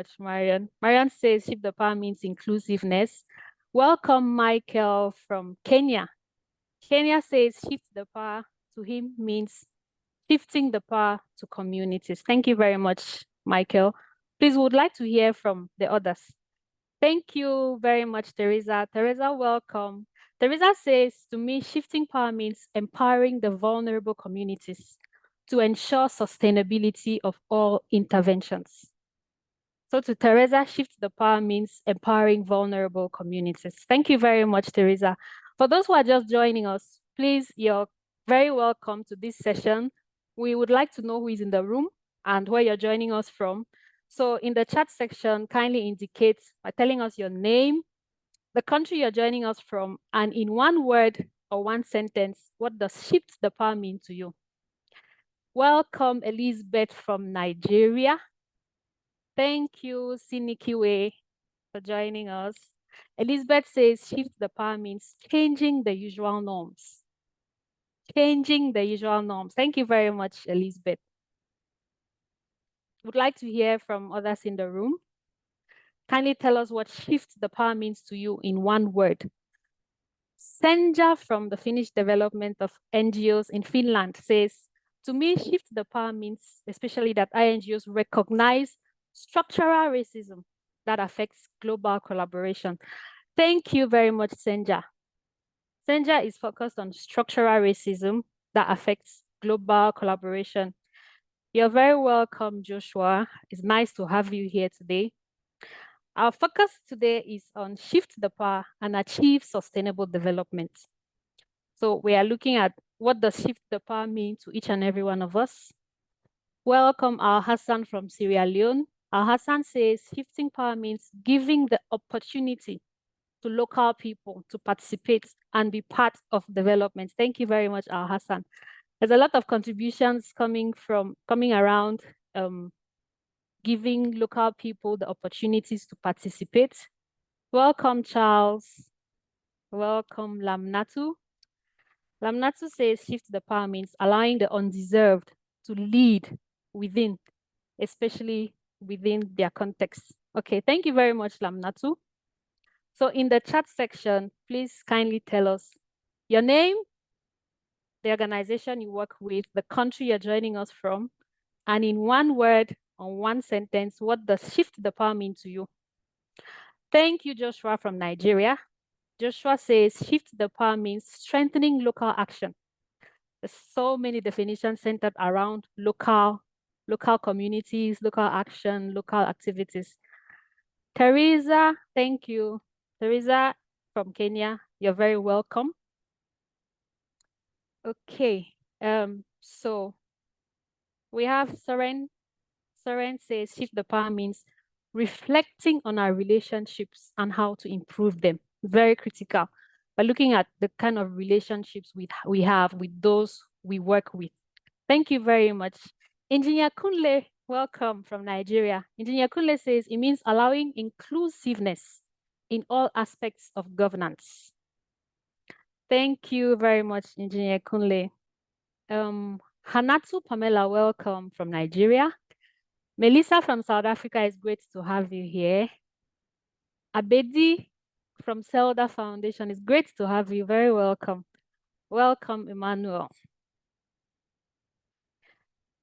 much, Marian. Marian says shift the power means inclusiveness. Welcome, Michael from Kenya. Kenya says shift the power to him means shifting the power to communities. Thank you very much, Michael. Please, would like to hear from the others. Thank you very much, Teresa. Teresa, welcome. Teresa says, to me, shifting power means empowering the vulnerable communities to ensure sustainability of all interventions. So to Teresa, shift the power means empowering vulnerable communities. Thank you very much, Teresa. For those who are just joining us, please, you're very welcome to this session. We would like to know who is in the room and where you're joining us from. So in the chat section, kindly indicate by telling us your name, the country you're joining us from, and in one word or one sentence, what does shift the power mean to you? Welcome, Elizabeth from Nigeria. Thank you, Sinikiwe, for joining us. Elizabeth says shift the power means changing the usual norms. Changing the usual norms. Thank you very much, Elizabeth. Would like to hear from others in the room. Kindly tell us what shift the power means to you in one word. Senja from the Finnish Development of NGOs in Finland says, to me, shift the power means especially that INGOs recognize structural racism that affects global collaboration. Thank you very much, Senja. Senja is focused on structural racism that affects global collaboration. You're very welcome, Joshua. It's nice to have you here today. Our focus today is on shift the power and achieve sustainable development. So we are looking at what does shift the power mean to each and every one of us. Welcome Al Hassan from Sierra Leone. Al Hassan says shifting power means giving the opportunity to local people to participate and be part of development. Thank you very much, Al Hassan. There's a lot of contributions coming around giving local people the opportunities to participate. Welcome, Charles. Welcome, Lamnatu. Lamnatu says shift the power means allowing the undeserved to lead within, especially within their context. Okay, thank you very much, Lamnatu. So in the chat section, please kindly tell us your name, the organization you work with, the country you're joining us from, and in one word or one sentence, what does shift the power mean to you? Thank you, Joshua from Nigeria. Joshua says shift the power means strengthening local action. There's so many definitions centered around local communities, local action, local activities. Teresa, thank you. Teresa from Kenya, you're very welcome. Okay, so we have Seren. Seren says shift the power means reflecting on our relationships and how to improve them. Very critical. By looking at the kind of relationships we have with those we work with. Thank you very much. Engineer Kunle, welcome from Nigeria. Engineer Kunle says it means allowing inclusiveness in all aspects of governance. Thank you very much, Engineer Kunle. Hanatu Pamela, welcome from Nigeria. Melissa from South Africa, is great to have you here. Abedi from Zelda Foundation, is great to have you. Very welcome. Welcome, Emmanuel.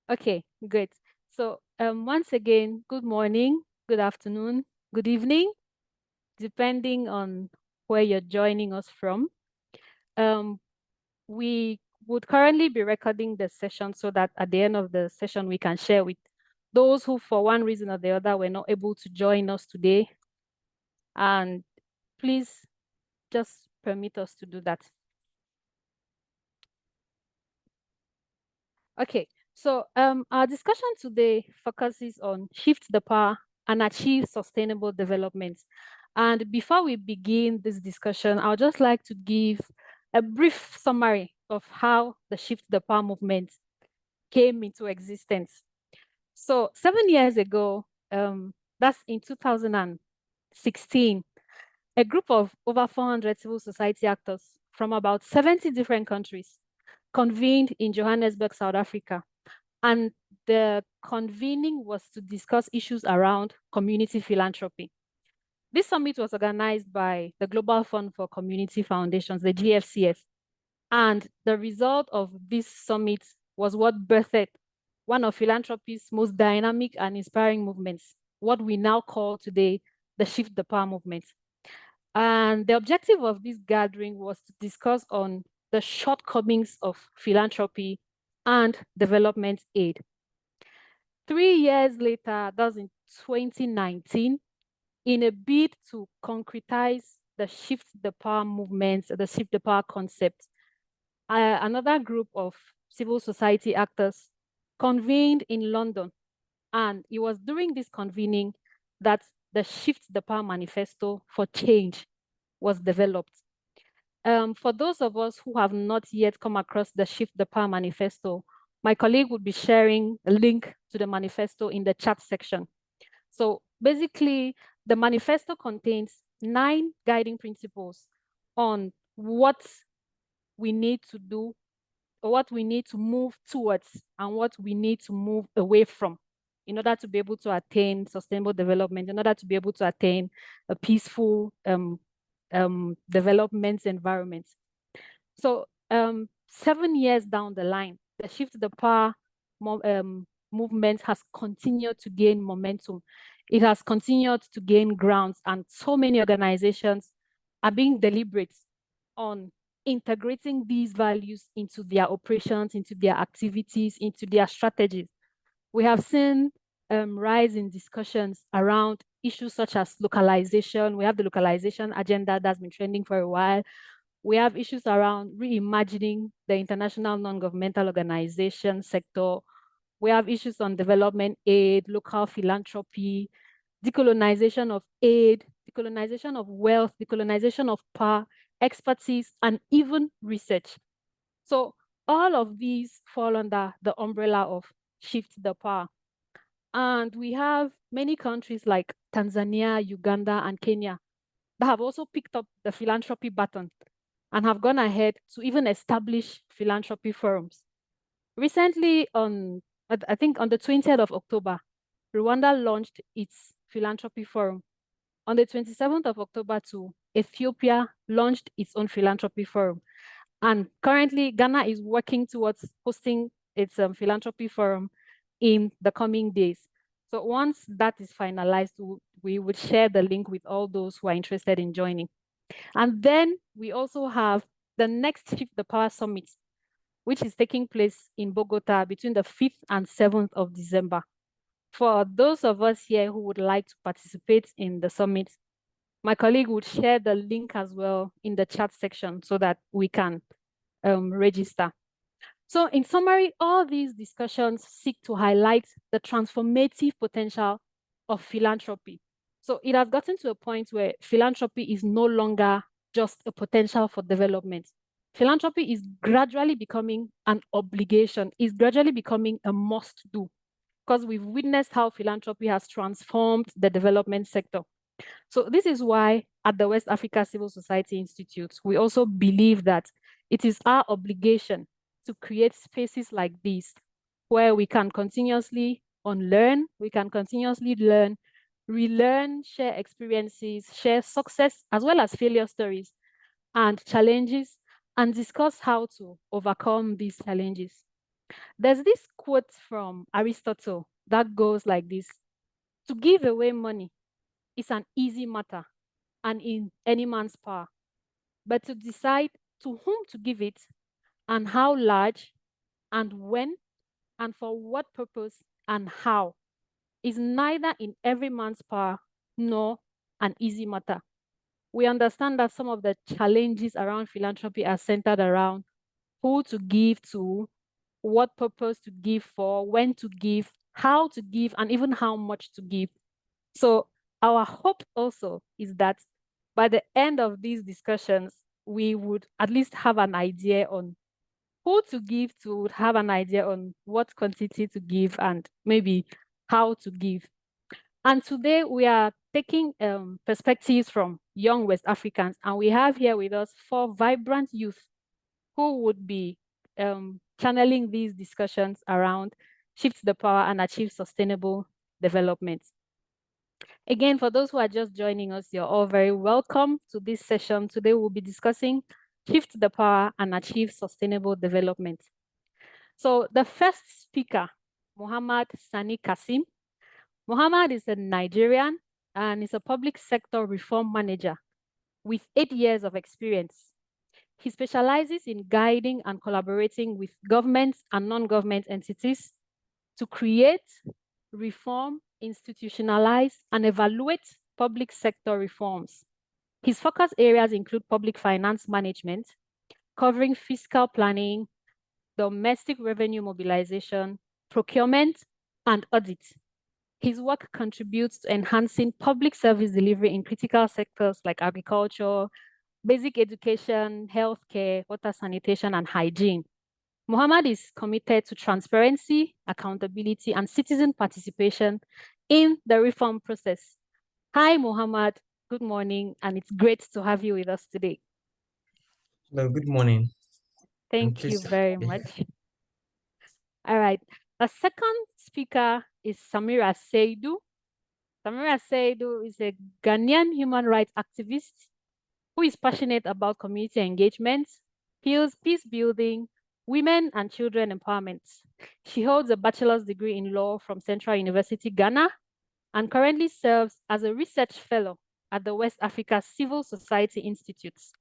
Okay, great. So once again, good morning, good afternoon, good evening, depending on where you're joining us from. We would currently be recording the session so that at the end of the session, we can share with those who, for one reason or the other, were not able to join us today. And please just permit us to do that. Okay, so our discussion today focuses on shift the power and achieve sustainable development. And before we begin this discussion, I would just like to give a brief summary of how the Shift the Power movement came into existence. So 7 years ago, that's in 2016, a group of over 400 civil society actors from about 70 different countries convened in Johannesburg, South Africa. And the convening was to discuss issues around community philanthropy. This summit was organized by the Global Fund for Community Foundations, the GFCF. And the result of this summit was what birthed one of philanthropy's most dynamic and inspiring movements, what we now call today the Shift the Power movement. And the objective of this gathering was to discuss on the shortcomings of philanthropy and development aid. 3 years later, that was in 2019, in a bid to concretize the Shift the Power movement, the Shift the Power concept, another group of civil society actors convened in London. And it was during this convening that the Shift the Power Manifesto for Change was developed. For those of us who have not yet come across the Shift the Power Manifesto, my colleague would be sharing a link to the manifesto in the chat section. So basically, the manifesto contains 9 guiding principles on what we need to do, or what we need to move towards, and what we need to move away from in order to be able to attain sustainable development, in order to be able to attain a peaceful development environment. So 7 years down the line, the Shift the Power movement has continued to gain momentum. It has continued to gain grounds, and so many organizations are being deliberate on integrating these values into their operations, into their activities, into their strategies. We have seen rise in discussions around issues such as localization. We have the localization agenda that's been trending for a while. We have issues around reimagining the international non-governmental organization sector. We have issues on development aid, local philanthropy, decolonization of aid, decolonization of wealth, decolonization of power, expertise, and even research. So all of these fall under the umbrella of Shift the Power. And we have many countries like Tanzania, Uganda, and Kenya that have also picked up the philanthropy baton and have gone ahead to even establish philanthropy forums. Recently, I think on the 20th of October, Rwanda launched its philanthropy forum. On the 27th of October too, Ethiopia launched its own philanthropy forum. And currently, Ghana is working towards hosting its philanthropy forum in the coming days. So once that is finalized, we would share the link with all those who are interested in joining. And then we also have the next Shift the Power Summit, which is taking place in Bogota between the 5th and 7th of December. For those of us here who would like to participate in the summit, my colleague would share the link as well in the chat section so that we can register. So in summary, all these discussions seek to highlight the transformative potential of philanthropy. So it has gotten to a point where philanthropy is no longer just a potential for development. Philanthropy is gradually becoming an obligation, is gradually becoming a must do, because we've witnessed how philanthropy has transformed the development sector. So this is why at the West Africa Civil Society Institute, we also believe that it is our obligation to create spaces like these where we can continuously unlearn, we can continuously learn, relearn, share experiences, share success as well as failure stories and challenges, and discuss how to overcome these challenges. There's this quote from Aristotle that goes like this: to give away money is an easy matter and in any man's power, but to decide to whom to give it and how large and when and for what purpose and how is neither in every man's power nor an easy matter. We understand that some of the challenges around philanthropy are centered around who to give to, what purpose to give for, when to give, how to give, and even how much to give. So our hope also is that by the end of these discussions, we would at least have an idea on who to give to, would have an idea on what quantity to give and maybe how to give. And today we are taking perspectives from young West Africans, and we have here with us 4 vibrant youth who would be channeling these discussions around shift the power, and achieve sustainable development. Again, for those who are just joining us, you're all very welcome to this session. Today, we'll be discussing shift the power and achieve sustainable development. So the first speaker, Muhammad Sani Kasim. Muhammad is a Nigerian and is a public sector reform manager with 8 years of experience. He specializes in guiding and collaborating with governments and non-government entities to create, reform, institutionalize, and evaluate public sector reforms. His focus areas include public finance management, covering fiscal planning, domestic revenue mobilization, procurement, and audit. His work contributes to enhancing public service delivery in critical sectors like agriculture, basic education, healthcare, water sanitation, and hygiene. Muhammad is committed to transparency, accountability, and citizen participation in the reform process. Hi, Muhammad. Good morning, and it's great to have you with us today. Hello, good morning. Thank you very much. All right. The second speaker is Samira Seidu. Samira Seidu is a Ghanaian human rights activist who is passionate about community engagement, peace building, women and children empowerment. She holds a bachelor's degree in law from Central University, Ghana, and currently serves as a research fellow at the West Africa Civil Society Institutes.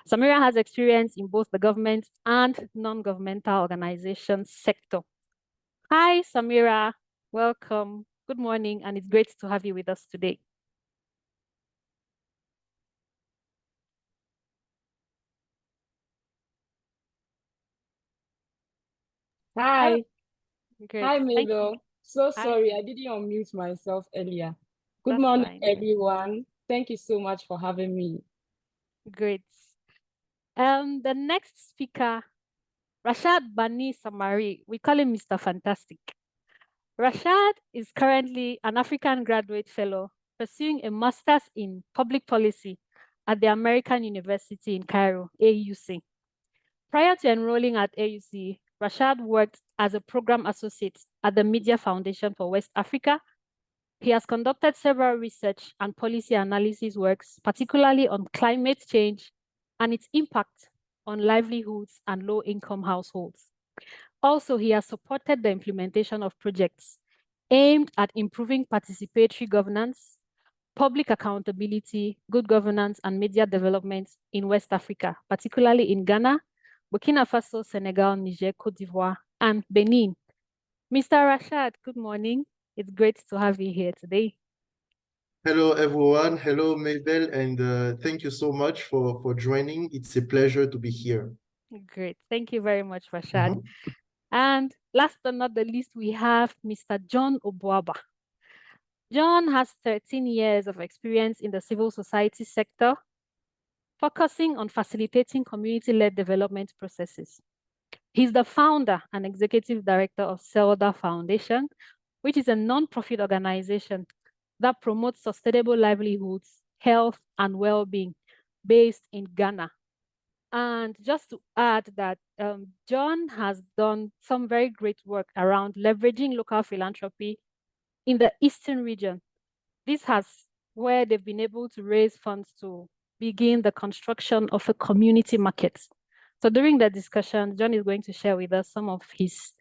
Samira has experience in both the government and non-governmental organization sector. Hi, Samira. Welcome. Good morning, and it's great to have you with us today. Hi. Great. Hi, Mabel. So Hi. sorry, I didn't unmute myself earlier. Good That's morning, fine. everyone. Thank you so much for having me. Great. The next speaker, Rashad Bani Samari, we call him Mr. Fantastic. Rashad is currently an African graduate fellow pursuing a master's in public policy at the American University in Cairo, AUC. Prior to enrolling at AUC, Rashad worked as a program associate at the Media Foundation for West Africa. He has conducted several research and policy analysis works, particularly on climate change and its impact on livelihoods and low-income households. Also, he has supported the implementation of projects aimed at improving participatory governance, public accountability, good governance, and media development in West Africa, particularly in Ghana, Burkina Faso, Senegal, Niger, Cote d'Ivoire, and Benin. Mr. Rashad, good morning. It's great to have you here today. Hello, everyone. Hello, Mabel, and thank you so much for joining. It's a pleasure to be here. Great. Thank you very much, Rashad. And last but not the least, we have Mr. John Obuaba. John has 13 years of experience in the civil society sector, focusing on facilitating community-led development processes. He's the founder and executive director of Selda Foundation, which is a non-profit organization that promotes sustainable livelihoods, health, and well-being based in Ghana. And just to add that John has done some very great work around leveraging local philanthropy in the Eastern region. This has where they've been able to raise funds to begin the construction of a community market. So during the discussion, John is going to share with us some of his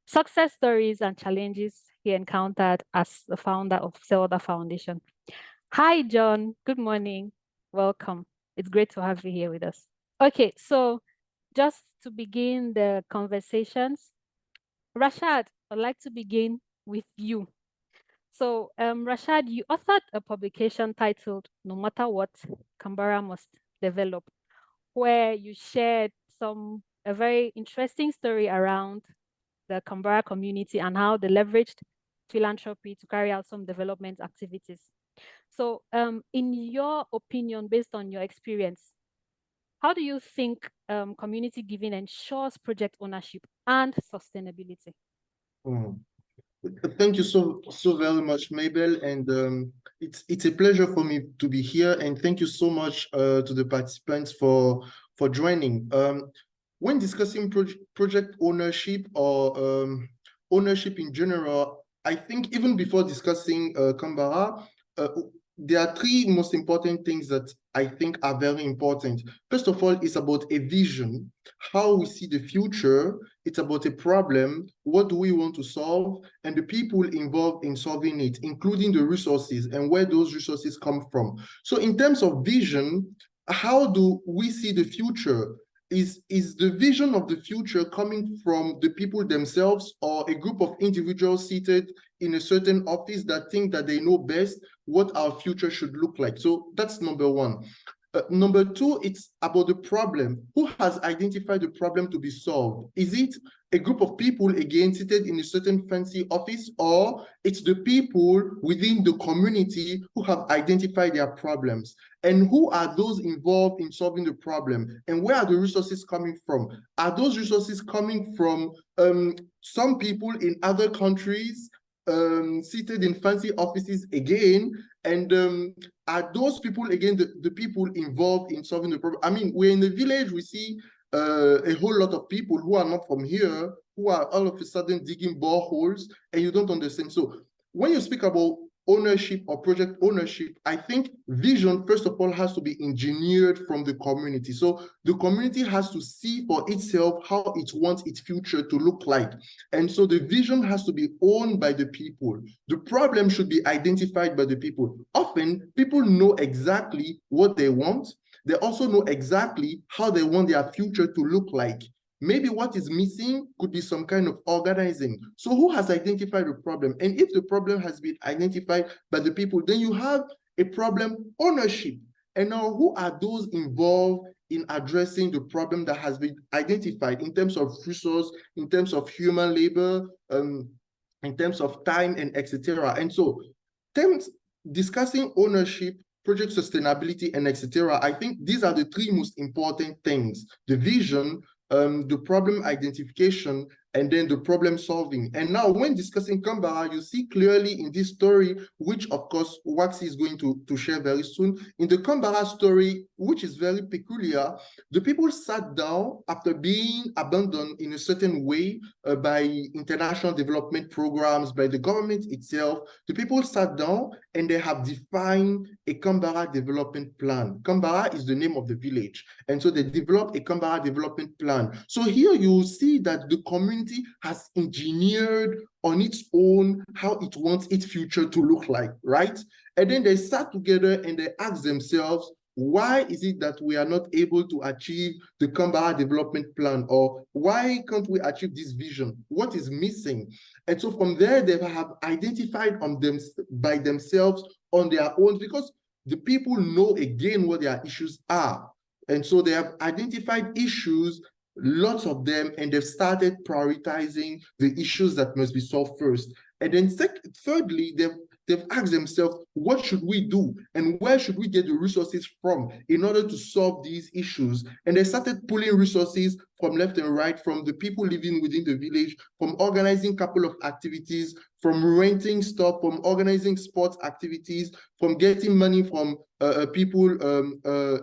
success stories and challenges he encountered as the founder of Selda Foundation. Hi, John. Good morning. Welcome. It's great to have you here with us. Okay, so just to begin the conversations, Rashad, I'd like to begin with you. So, Rashad, you authored a publication titled No Matter What, Canberra Must Develop, where you shared a very interesting story around the Canberra community and how they leveraged philanthropy to carry out some development activities. So, in your opinion, based on your experience, how do you think community giving ensures project ownership and sustainability? Thank you so very much, Mabel, and it's a pleasure for me to be here. And thank you so much to the participants for joining. When discussing project ownership or ownership in general, I think even before discussing Kambara, there are three most important things that I think are very important. First of all, it's about a vision, how we see the future. It's about a problem, what do we want to solve, and the people involved in solving it, including the resources and where those resources come from. So in terms of vision, how do we see the future? Is the vision of the future coming from the people themselves or a group of individuals seated in a certain office that think that they know best what our future should look like? So that's number one. Number two, it's about the problem. Who has identified the problem to be solved? Is it a group of people, again, seated in a certain fancy office, or it's the people within the community who have identified their problems? And who are those involved in solving the problem? And where are the resources coming from? Are those resources coming from some people in other countries seated in fancy offices again? And are those people, again, the people involved in solving the problem? I mean, we're in the village, we see a whole lot of people who are not from here, who are all of a sudden digging boreholes, and you don't understand. So when you speak about ownership or project ownership, I think vision, first of all, has to be engineered from the community. So the community has to see for itself how it wants its future to look like. And so the vision has to be owned by the people. The problem should be identified by the people. Often, people know exactly what they want. They also know exactly how they want their future to look like. Maybe what is missing could be some kind of organizing. So who has identified the problem? And if the problem has been identified by the people, then you have a problem ownership. And now who are those involved in addressing the problem that has been identified in terms of resource, in terms of human labor, in terms of time, and etc. And so discussing ownership, project sustainability, and etc., I think these are the three most important things: the vision, the problem identification, and then the problem solving. And now when discussing Kambara, you see clearly in this story, which of course Waxy is going to share very soon, in the Kambara story, which is very peculiar, the people sat down after being abandoned in a certain way by international development programs, by the government itself. The people sat down and they have defined a Kambara development plan. Kambara is the name of the village. And so they developed a Kambara development plan. So here you see that the community has engineered on its own how it wants its future to look like, right? And then they sat together and they asked themselves, why is it that we are not able to achieve the Kambara development plan? Or why can't we achieve this vision? What is missing? And so from there, they have identified by themselves on their own, because the people know again what their issues are. And so they have identified issues, lots of them, and they've started prioritizing the issues that must be solved first. And then thirdly, they've asked themselves, what should we do? And where should we get the resources from in order to solve these issues? And they started pulling resources from left and right, from the people living within the village, from organizing a couple of activities, from renting stuff, from organizing sports activities, from getting money from people,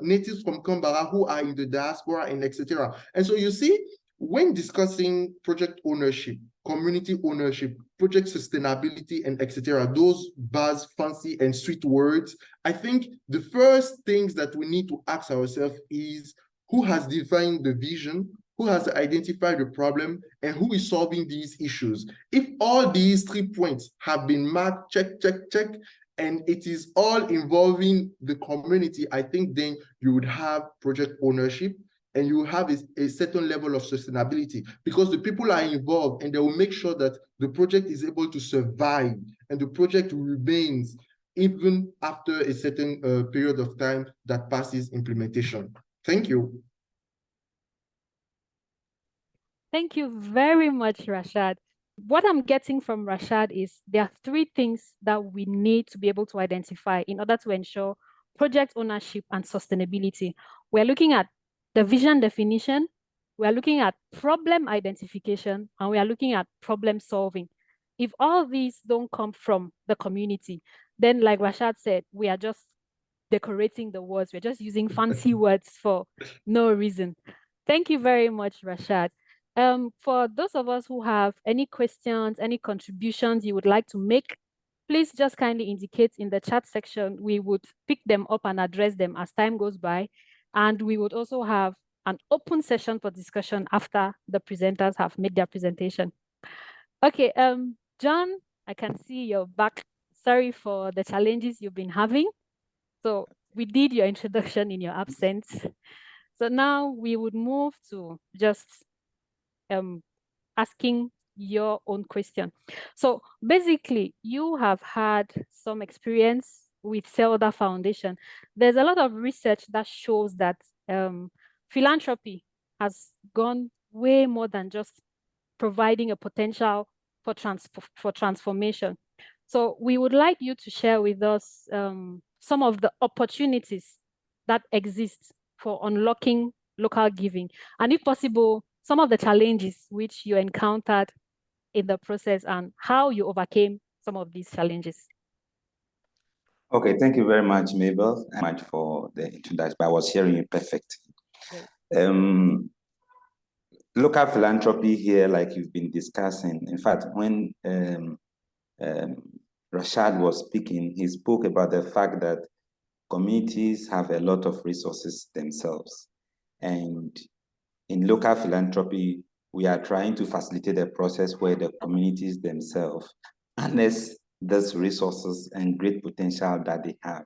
natives from Kambara who are in the diaspora, and etc. And so you see, when discussing project ownership, community ownership, project sustainability, and etc., those buzz, fancy, and sweet words, I think the first things that we need to ask ourselves is, who has defined the vision, who has identified the problem, and who is solving these issues? If all these 3 points have been marked, check, check, check, and it is all involving the community, I think then you would have project ownership, and you have a certain level of sustainability, because the people are involved and they will make sure that the project is able to survive and the project remains even after a certain period of time that passes implementation. Thank you. Thank you very much, Rashad. What I'm getting from Rashad is there are 3 things that we need to be able to identify in order to ensure project ownership and sustainability. We're looking at the vision definition, we're looking at problem identification, and we are looking at problem solving. If all these don't come from the community, then like Rashad said, we are just decorating the words. We're just using fancy words for no reason. Thank you very much, Rashad. For those of us who have any questions, any contributions you would like to make, please just kindly indicate in the chat section. We would pick them up and address them as time goes by. And we would also have an open session for discussion after the presenters have made their presentation. Okay, John, I can see you're back. Sorry for the challenges you've been having. So we did your introduction in your absence. So now we would move to just asking your own question. So basically, you have had some experience with Zelda Foundation. There's a lot of research that shows that philanthropy has gone way more than just providing a potential for transformation. So we would like you to share with us some of the opportunities that exist for unlocking local giving, and if possible, some of the challenges which you encountered in the process and how you overcame some of these challenges. Okay, thank you very much, Mabel, and much for the introduction. I was hearing you perfect. Local philanthropy here, like you've been discussing. In fact, when Rashad was speaking, he spoke about the fact that communities have a lot of resources themselves. And in local philanthropy, we are trying to facilitate a process where the communities themselves harness those resources and great potential that they have.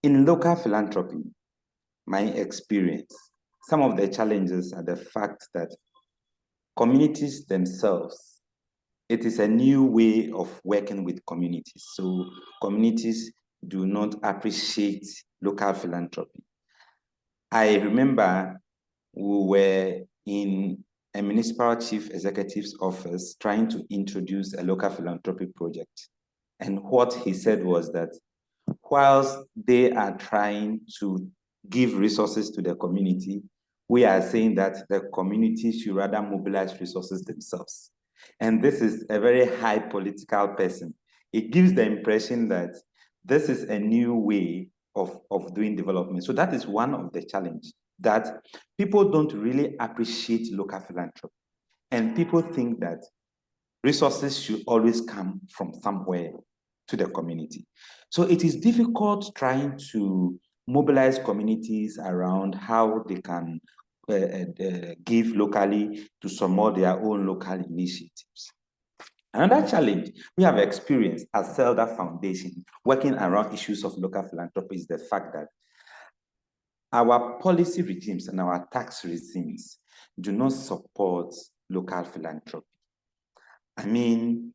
In local philanthropy, my experience, some of the challenges are the fact that communities themselves, it is a new way of working with communities. So communities do not appreciate local philanthropy. I remember we were in a municipal chief executive's office trying to introduce a local philanthropy project. And what he said was that whilst they are trying to give resources to the community, we are saying that the community should rather mobilize resources themselves. And this is a very high political person. It gives the impression that this is a new way of doing development. So that is one of the challenges, that people don't really appreciate local philanthropy. And people think that resources should always come from somewhere to the community. So it is difficult trying to mobilize communities around how they can give locally to support their own local initiatives. Another challenge we have experienced as Zelda Foundation working around issues of local philanthropy is the fact that our policy regimes and our tax regimes do not support local philanthropy. I mean,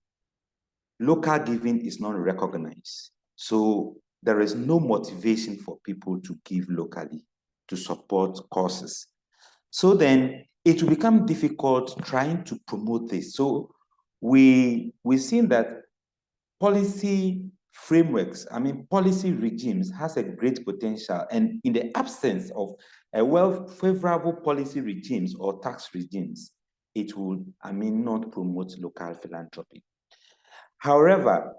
local giving is not recognized. So there is no motivation for people to give locally to support causes. So then it will become difficult trying to promote this. So we've seen that policy frameworks, policy regimes has a great potential, and in the absence of a favorable policy regimes or tax regimes, it will, not promote local philanthropy. However,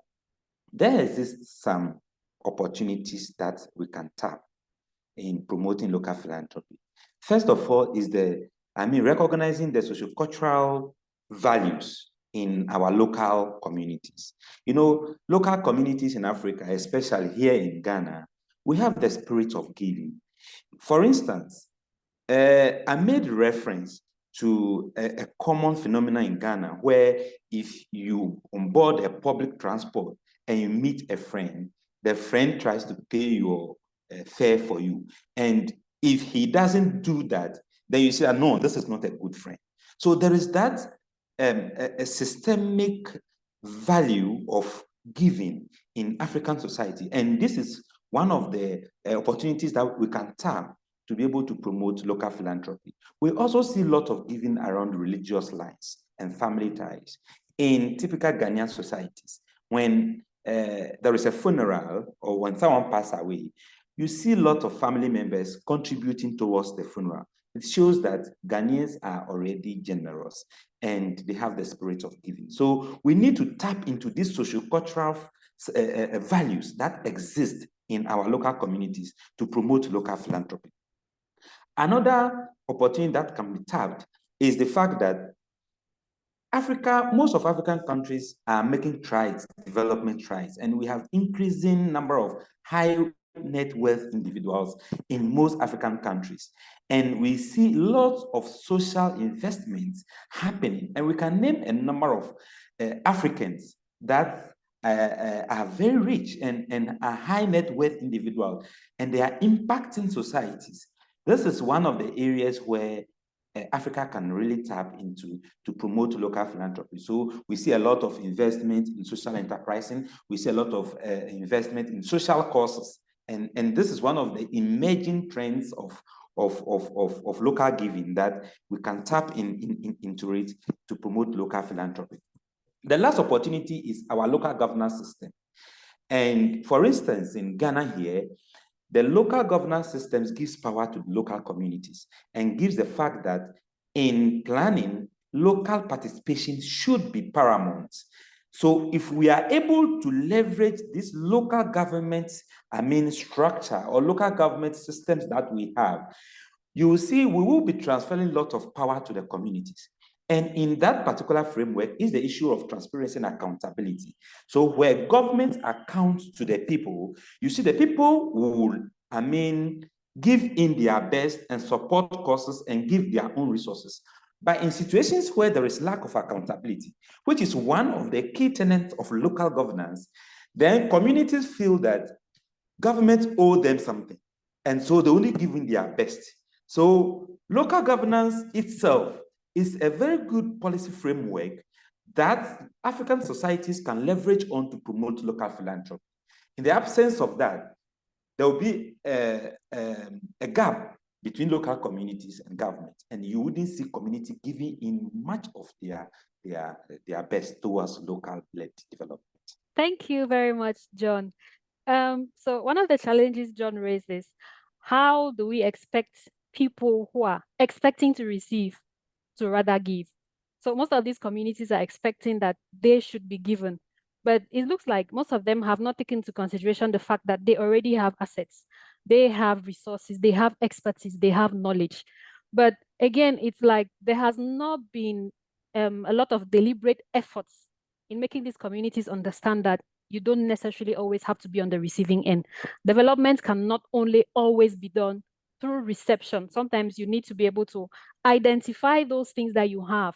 there exists some opportunities that we can tap in promoting local philanthropy. First of all is recognizing the sociocultural values in our local communities. Local communities in Africa, especially here in Ghana, we have the spirit of giving. For instance, I made reference to a common phenomenon in Ghana where if you onboard a public transport and you meet a friend, the friend tries to pay your fare for you. And if he doesn't do that, then you say, no, this is not a good friend. So there is that a systemic value of giving in African society. And this is one of the opportunities that we can tap to be able to promote local philanthropy. We also see a lot of giving around religious lines and family ties in typical Ghanaian societies. When there is a funeral or when someone passes away, you see a lot of family members contributing towards the funeral. It shows that Ghanaians are already generous and they have the spirit of giving. So we need to tap into these sociocultural values that exist in our local communities to promote local philanthropy. Another opportunity that can be tapped is the fact that most of African countries are making strides, development strides, and we have increasing number of high net worth individuals in most African countries. And we see lots of social investments happening. And we can name a number of Africans that are very rich and are high net worth individuals, and they are impacting societies. This is one of the areas where Africa can really tap into to promote local philanthropy. So we see a lot of investment in social enterprising. We see a lot of investment in social causes. And this is one of the emerging trends of local giving that we can tap into it to promote local philanthropy. The last opportunity is our local governance system. And for instance, in Ghana here, the local governance systems gives power to local communities and gives the fact that in planning, local participation should be paramount. So if we are able to leverage this local government, structure or local government systems that we have, you will see we will be transferring a lot of power to the communities. And in that particular framework is the issue of transparency and accountability. So where government accounts to the people, you see the people will, give in their best and support causes and give their own resources. But in situations where there is lack of accountability, which is one of the key tenets of local governance, then communities feel that government owe them something. And so they only give in their best. So local governance itself is a very good policy framework that African societies can leverage on to promote local philanthropy. In the absence of that, there will be a gap between local communities and government, and you wouldn't see community giving in much of their best towards local-led development. Thank you very much, John. So one of the challenges John raised is, how do we expect people who are expecting to receive to rather give? So most of these communities are expecting that they should be given, but it looks like most of them have not taken into consideration the fact that they already have assets, they have resources, they have expertise, they have knowledge. But again, it's like there has not been a lot of deliberate efforts in making these communities understand that you don't necessarily always have to be on the receiving end. Development can not only always be done through reception. Sometimes you need to be able to identify those things that you have,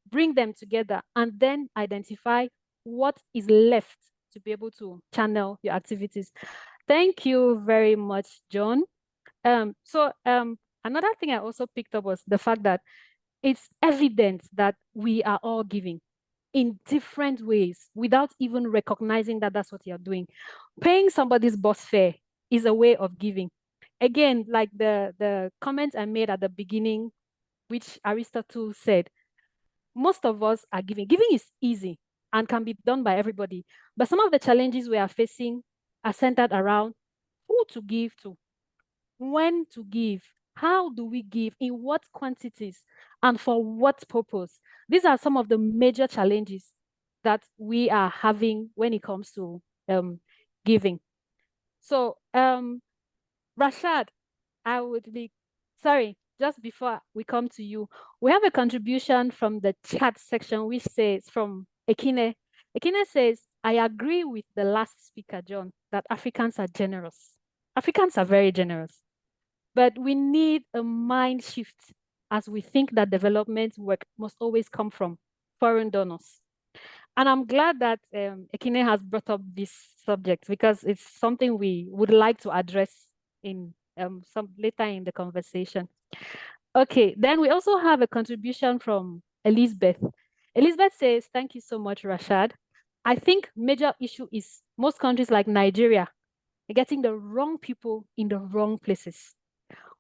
bring them together, and then identify what is left to be able to channel your activities. Thank you very much, John. Another thing I also picked up was the fact that it's evident that we are all giving in different ways without even recognizing that that's what you're doing. Paying somebody's bus fare is a way of giving. Again, like the comment I made at the beginning, which Aristotle said, most of us are giving. Giving is easy and can be done by everybody. But some of the challenges we are facing are centered around who to give to, when to give, how do we give, in what quantities, and for what purpose. These are some of the major challenges that we are having when it comes to giving. So, Rashad, I would be, sorry, just before we come to you, we have a contribution from the chat section, which says, from Ekine. Ekine says, I agree with the last speaker, John, that Africans are generous. Africans are very generous. But we need a mind shift as we think that development work must always come from foreign donors. And I'm glad that Ekine has brought up this subject, because it's something we would like to address in some later in the conversation. Okay, then we also have a contribution from Elizabeth. Elizabeth says, thank you so much, Rashad. I think major issue is most countries like Nigeria are getting the wrong people in the wrong places.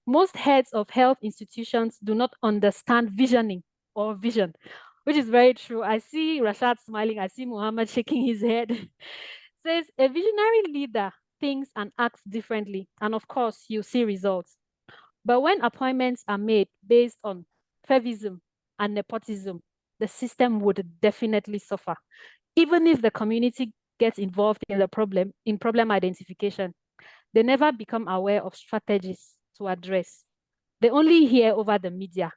Most heads of health institutions do not understand visioning or vision, which is very true. I see Rashad smiling. I see Muhammad shaking his head. Says a visionary leader thinks and acts differently. And of course, you see results. But when appointments are made based on favorism and nepotism, the system would definitely suffer. Even if the community gets involved in problem identification, they never become aware of strategies to address. They only hear over the media.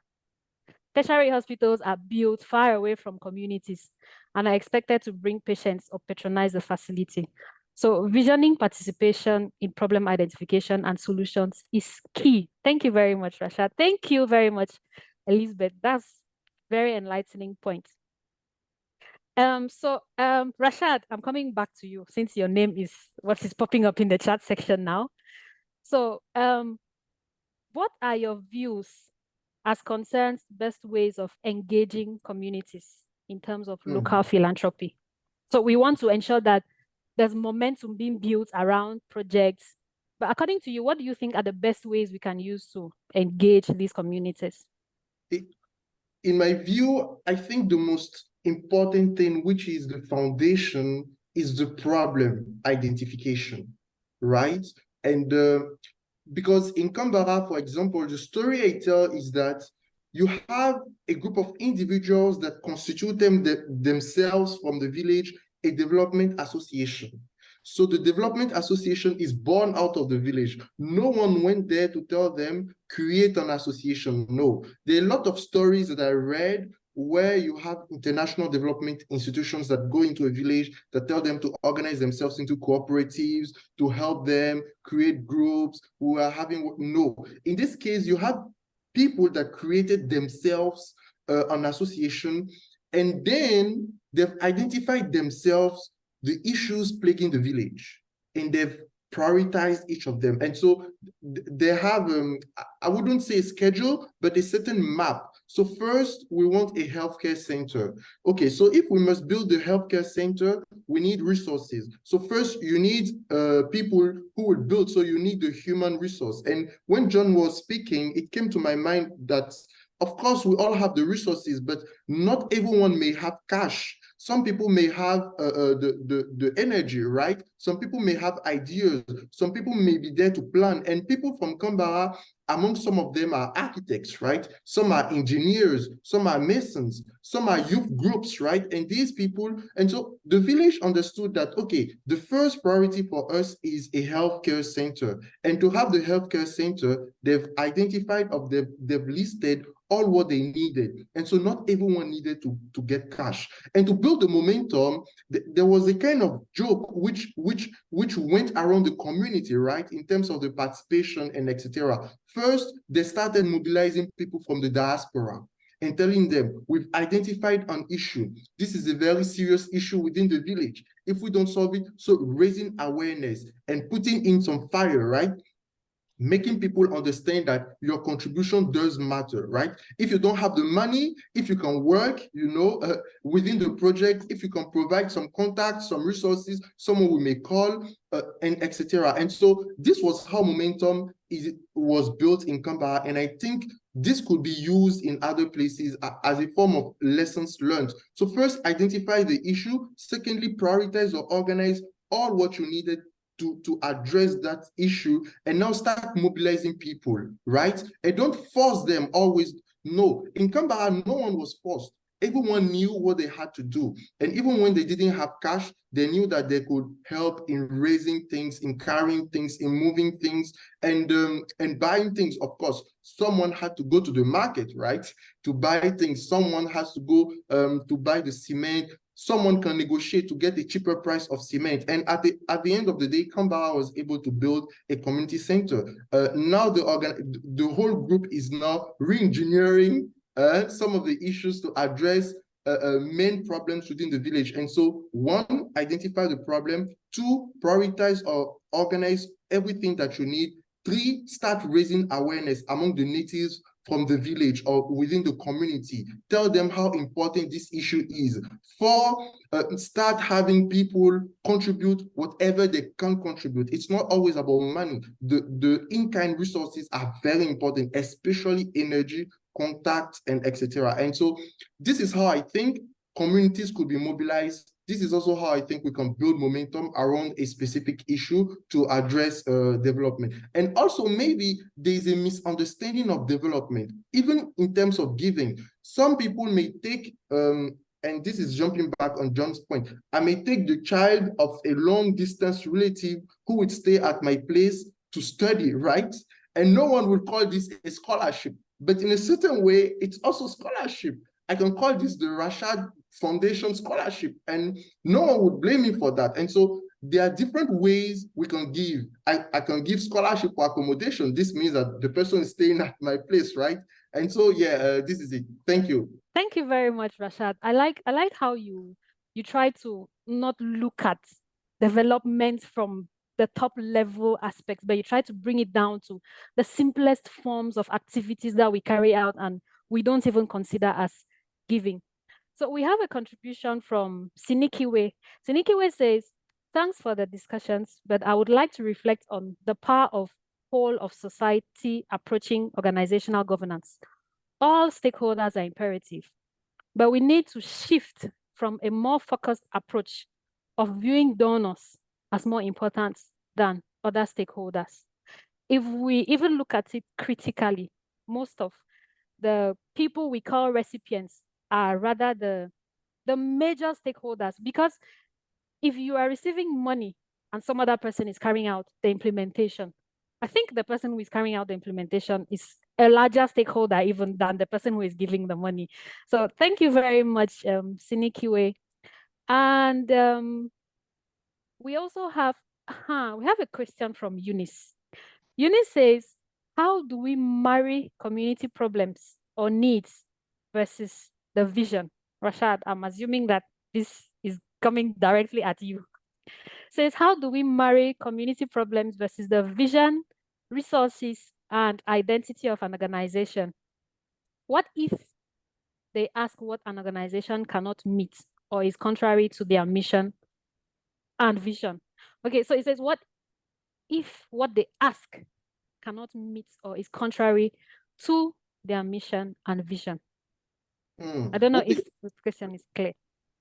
Tertiary hospitals are built far away from communities and are expected to bring patients or patronize the facility. So visioning participation in problem identification and solutions is key. Thank you very much, Rashad. Thank you very much, Elizabeth. That's very enlightening point. Rashad, I'm coming back to you since your name is what is popping up in the chat section now. So what are your views as concerns best ways of engaging communities in terms of local philanthropy? So we want to ensure that there's momentum being built around projects. But according to you, what do you think are the best ways we can use to engage these communities? In my view, I think the most important thing, which is the foundation, is the problem identification, right? And because in Canberra, for example, the story I tell is that you have a group of individuals that constitute themselves from the village a development association. So the development association is born out of the village. No one went there to tell them, create an association. No. There are a lot of stories that I read where you have international development institutions that go into a village that tell them to organize themselves into cooperatives, to help them create groups who are having, no. In this case, you have people that created themselves an association, and then they've identified themselves the issues plaguing the village, and they've prioritized each of them. And so they have, I wouldn't say a schedule, but a certain map. So first, we want a healthcare center. Okay, so if we must build the healthcare center, we need resources. So first, you need people who will build, so you need the human resource. And when John was speaking, it came to my mind that, of course, we all have the resources, but not everyone may have cash. Some people may have the energy, right? Some people may have ideas. Some people may be there to plan. And people from Canberra, among some of them are architects, right? Some are engineers, some are masons, some are youth groups, right? And these people, and so the village understood that, okay, the first priority for us is a healthcare center. And to have the healthcare center, they've identified, they've listed all what they needed. And so not everyone needed to get cash. And to build the momentum, there was a kind of joke which went around the community, right? In terms of the participation and etc. First, they started mobilizing people from the diaspora and telling them, we've identified an issue. This is a very serious issue within the village. If we don't solve it, so raising awareness and putting in some fire, right? Making people understand that your contribution does matter, right? If you don't have the money, if you can work, within the project, if you can provide some contacts, some resources, someone we may call, and etc. And so this was how momentum was built in Canberra. And I think this could be used in other places as a form of lessons learned. So first, identify the issue. Secondly, prioritize or organize all what you needed to address that issue, and now start mobilizing people, right? And don't force them always. No, in Canberra, no one was forced. Everyone knew what they had to do. And even when they didn't have cash, they knew that they could help in raising things, in carrying things, in moving things, and buying things. Of course, someone had to go to the market, right? To buy things. Someone has to go to buy the cement. Someone can negotiate to get a cheaper price of cement. And at the end of the day, Canberra was able to build a community center. Now the whole group is now re-engineering some of the issues to address main problems within the village. And so, one, identify the problem. Two, prioritize or organize everything that you need. Three, start raising awareness among the natives from the village or within the community. Tell them how important this issue is. Four, start having people contribute whatever they can contribute. It's not always about money. The in-kind resources are very important, especially energy, contact, and etc. And so this is how I think communities could be mobilized. This is also how I think we can build momentum around a specific issue to address development. And also maybe there's a misunderstanding of development, even in terms of giving. Some people may take, and this is jumping back on John's point, I may take the child of a long distance relative who would stay at my place to study, right? And no one would call this a scholarship. but in a certain way, it's also scholarship. I can call this the Rashad Foundation Scholarship, and no one would blame me for that. And so there are different ways we can give. I can give scholarship for accommodation. This means that the person is staying at my place, right? And so, yeah, this is it. Thank you. Thank you very much, Rashad. I like how you try to not look at development from the top level aspects, but you try to bring it down to the simplest forms of activities that we carry out and we don't even consider as giving. So we have a contribution from Sinikiwe. Sinikiwe says, thanks for the discussions, but I would like to reflect on the power of whole of society approaching organizational governance. All stakeholders are imperative, but we need to shift from a more focused approach of viewing donors as more important than other stakeholders. If we even look at it critically, most of the people we call recipients are rather the major stakeholders, because if you are receiving money and some other person is carrying out the implementation, I think the person who is carrying out the implementation is a larger stakeholder even than the person who is giving the money. So thank you very much, Sinikiwe. And we also have, we have a question from Eunice. Eunice says, how do we marry community problems or needs versus the vision? Rashad, I'm assuming that this is coming directly at you. Says, how do we marry community problems versus the vision, resources, and identity of an organization? What if they ask what an organization cannot meet or is contrary to their mission and vision? Okay, so it says, what if what they ask cannot meet or is contrary to their mission and vision? I don't know if the question is clear.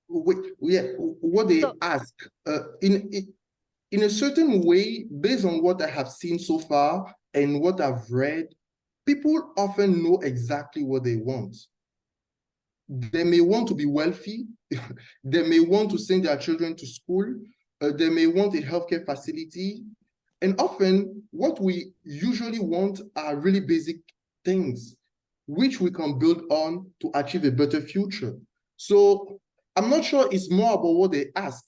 What they ask in a certain way, based on what I have seen so far and what I've read, people often know exactly what they want. They may want to be wealthy. They may want to send their children to school. They may want a healthcare facility. And often what we usually want are really basic things, which we can build on to achieve a better future. So I'm not sure it's more about what they ask.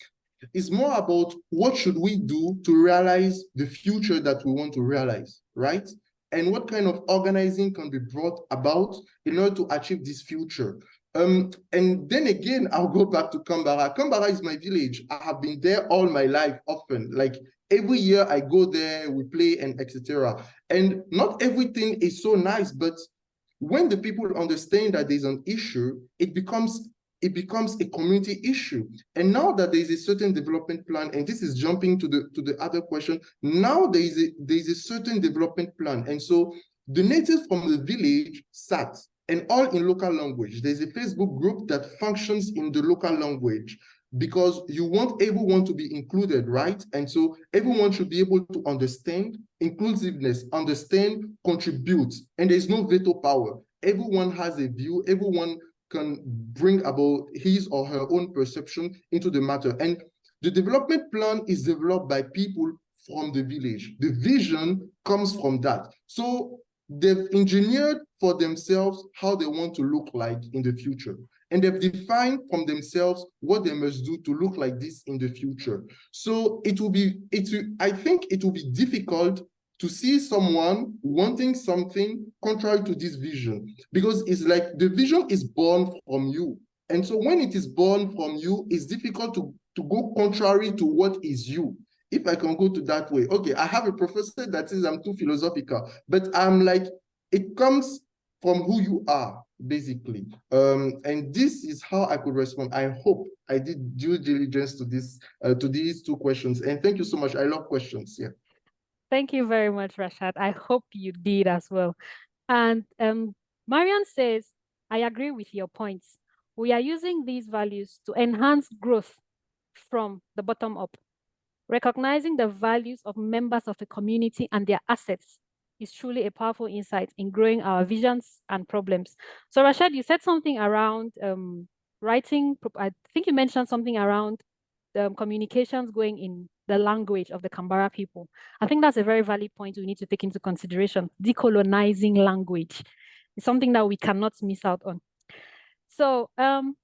It's more about what should we do to realize the future that we want to realize, right? And what kind of organizing can be brought about in order to achieve this future. And then again, I'll go back to Kambara. Kambara is my village. I have been there all my life often. Like every year I go there, we play and etc. And not everything is so nice, but when the people understand that there's an issue, it becomes a community issue. And now that there is a certain development plan, and this is jumping to the other question, now there is a certain development plan. And so the natives from the village sat, and all in local language. There's a Facebook group that functions in the local language because you want everyone to be included, right? And so everyone should be able to understand inclusiveness, understand, contribute, and there's no veto power. Everyone has a view, everyone can bring about his or her own perception into the matter. And the development plan is developed by people from the village. The vision comes from that. So they've engineered for themselves how they want to look like in the future. And they've defined from themselves what they must do to look like this in the future. So I think it will be difficult to see someone wanting something contrary to this vision, because it's like the vision is born from you. And so when it is born from you, it's difficult to go contrary to what is you. If I can go to that way. Okay, I have a professor that says I'm too philosophical, but I'm like, it comes from who you are, basically. And this is how I could respond. I hope I did due diligence to this, to these two questions. And thank you so much. I love questions. Yeah. Thank you very much, Rashad. I hope you did as well. And Marian says, I agree with your points. We are using these values to enhance growth from the bottom up. Recognizing the values of members of the community and their assets is truly a powerful insight in growing our visions and problems. So Rashad, you said something around writing. I think you mentioned something around the communications going in the language of the Kambara people. I think that's a very valid point we need to take into consideration, decolonizing language. It's something that we cannot miss out on. So,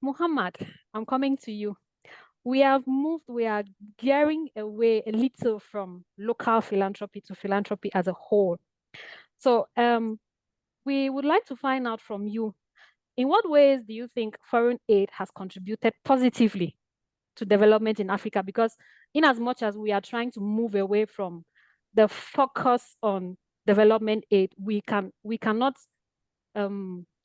Muhammad, I'm coming to you. We are gearing away a little from local philanthropy to philanthropy as a whole. So, we would like to find out from you, in what ways do you think foreign aid has contributed positively to development in Africa? Because in as much as we are trying to move away from the focus on development aid, we cannot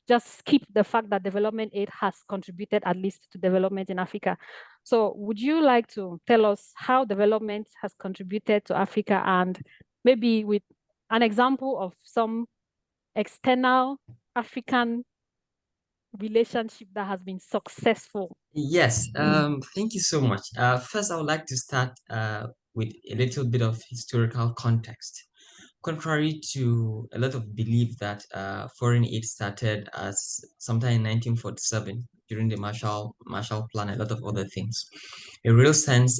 just skip the fact that development aid has contributed at least to development in Africa. So would you like to tell us how development has contributed to Africa, and maybe with an example of some external African relationship that has been successful? Yes, thank you so much. First, I would like to start with a little bit of historical context. Contrary to a lot of belief that foreign aid started as sometime in 1947 during the Marshall Plan, a lot of other things. In real sense,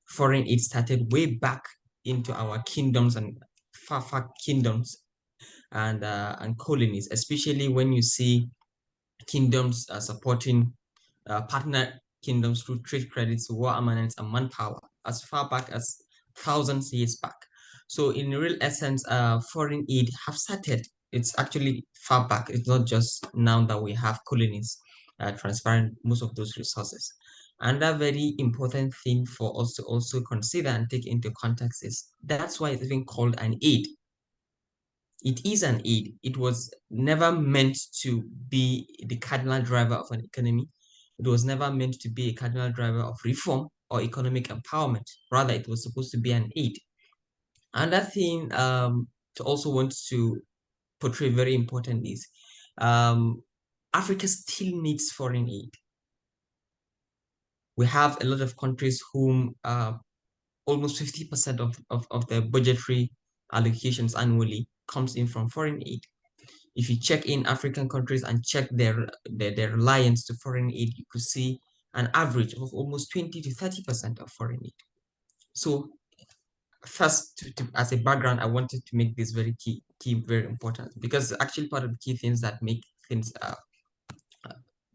foreign aid started way back into our kingdoms and far kingdoms and colonies, especially when you see kingdoms supporting partner kingdoms through trade credits, war armaments, and manpower as far back as thousands of years back. So in real essence, foreign aid have started. It's actually far back. It's not just now that we have colonies transferring most of those resources. Another very important thing for us to also consider and take into context is that's why it's even called an aid. It is an aid. It was never meant to be the cardinal driver of an economy. It was never meant to be a cardinal driver of reform or economic empowerment. Rather, it was supposed to be an aid. Another thing to also want to portray very important is Africa still needs foreign aid. We have a lot of countries whom almost 50% of their budgetary allocations annually comes in from foreign aid. If you check in African countries and check their reliance to foreign aid, you could see an average of almost 20 to 30% of foreign aid. So first, as a background, I wanted to make this very key, very important, because it's actually part of the key things that make things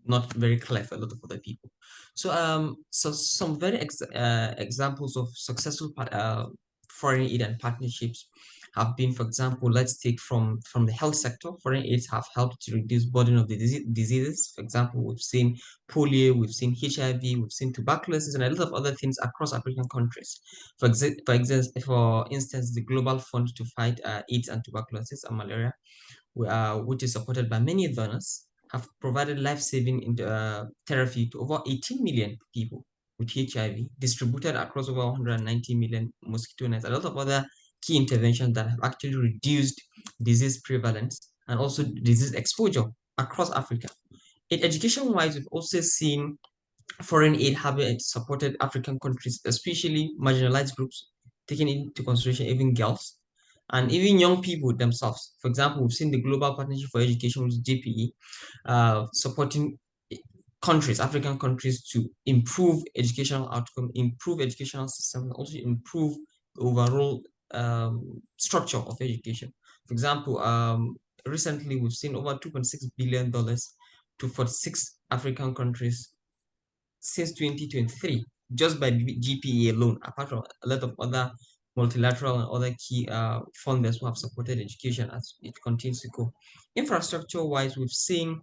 not very clear for a lot of other people. So some very examples of successful foreign aid and partnerships have been, for example, let's take from the health sector. Foreign aids have helped to reduce burden of the diseases. For example, we've seen polio, we've seen HIV, we've seen tuberculosis, and a lot of other things across African countries. For instance, the Global Fund to fight AIDS and tuberculosis and malaria, which is supported by many donors, have provided life-saving therapy to over 18 million people with HIV, distributed across over 190 million mosquito nets, a lot of other key interventions that have actually reduced disease prevalence and also disease exposure across Africa. In education-wise, we've also seen foreign aid having supported African countries, especially marginalized groups, taking into consideration even girls and even young people themselves. For example, we've seen the Global Partnership for Education, which is GPE, supporting countries, African countries, to improve educational outcome, improve educational system, and also improve the overall structure of education. For example, recently we've seen over $2.6 billion to 46 African countries since 2023, just by GPE alone, apart from a lot of other multilateral and other key funders who have supported education as it continues to go. Infrastructure-wise, we've seen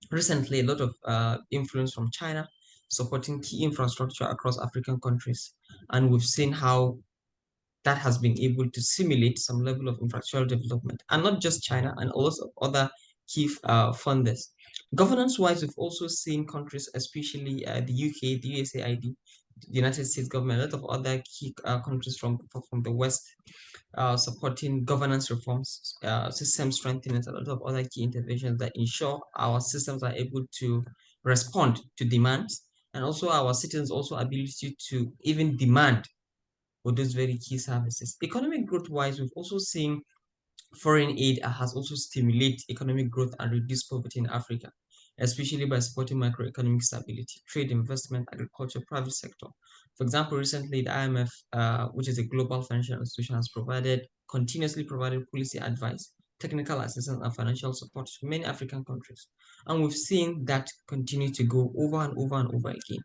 recently a lot of influence from China supporting key infrastructure across African countries. And we've seen how that has been able to simulate some level of infrastructural development, and not just China, and also other key funders. Governance-wise, we've also seen countries, especially the UK, the USAID, the United States government, a lot of other key countries from the West, supporting governance reforms, system strengthening, and a lot of other key interventions that ensure our systems are able to respond to demands, and also our citizens also ability to even demand for those very key services. Economic growth-wise, we've also seen foreign aid has also stimulated economic growth and reduced poverty in Africa, especially by supporting macroeconomic stability, trade, investment, agriculture, private sector. For example, recently the IMF, which is a global financial institution, has continuously provided policy advice technical assistance and financial support to many African countries. And we've seen that continue to go over and over and over again.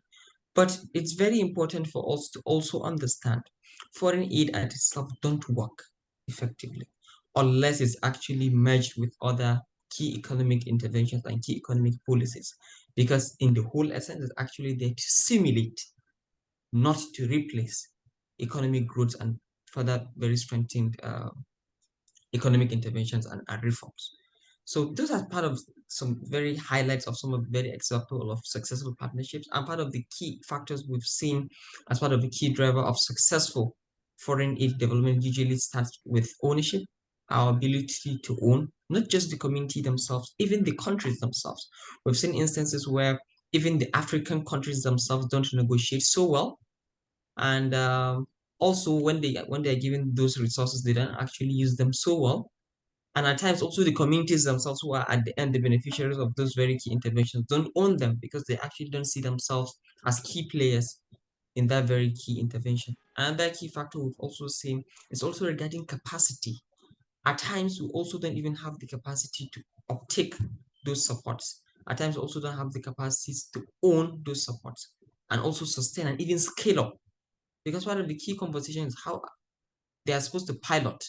But it's very important for us to also understand foreign aid at itself don't work effectively unless it's actually merged with other key economic interventions and key economic policies. Because in the whole essence, it's actually there to simulate, not to replace economic growth and further very strengthened economic interventions and reforms. So those are part of some very highlights of some of the very example of successful partnerships and part of the key factors we've seen as part of the key driver of successful foreign aid development usually starts with ownership, our ability to own, not just the community themselves, even the countries themselves. We've seen instances where even the African countries themselves don't negotiate so well. And also when they're given those resources, they don't actually use them so well. And at times also the communities themselves who are at the end the beneficiaries of those very key interventions don't own them because they actually don't see themselves as key players in that very key intervention. And that key factor we've also seen is also regarding capacity. At times we also don't even have the capacity to uptake those supports. At times we also don't have the capacities to own those supports and also sustain and even scale up. Because one of the key conversations is how they are supposed to pilot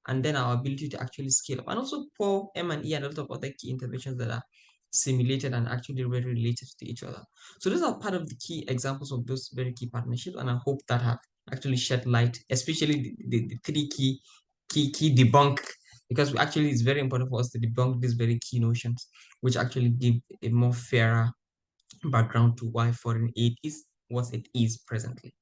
and then our ability to actually scale up. And also for M&E and a lot of other key interventions that are simulated and actually very related to each other. So those are part of the key examples of those very key partnerships, and I hope that have actually shed light, especially the three key debunk, because actually it's very important for us to debunk these very key notions, which actually give a more fairer background to why foreign aid is what it is presently.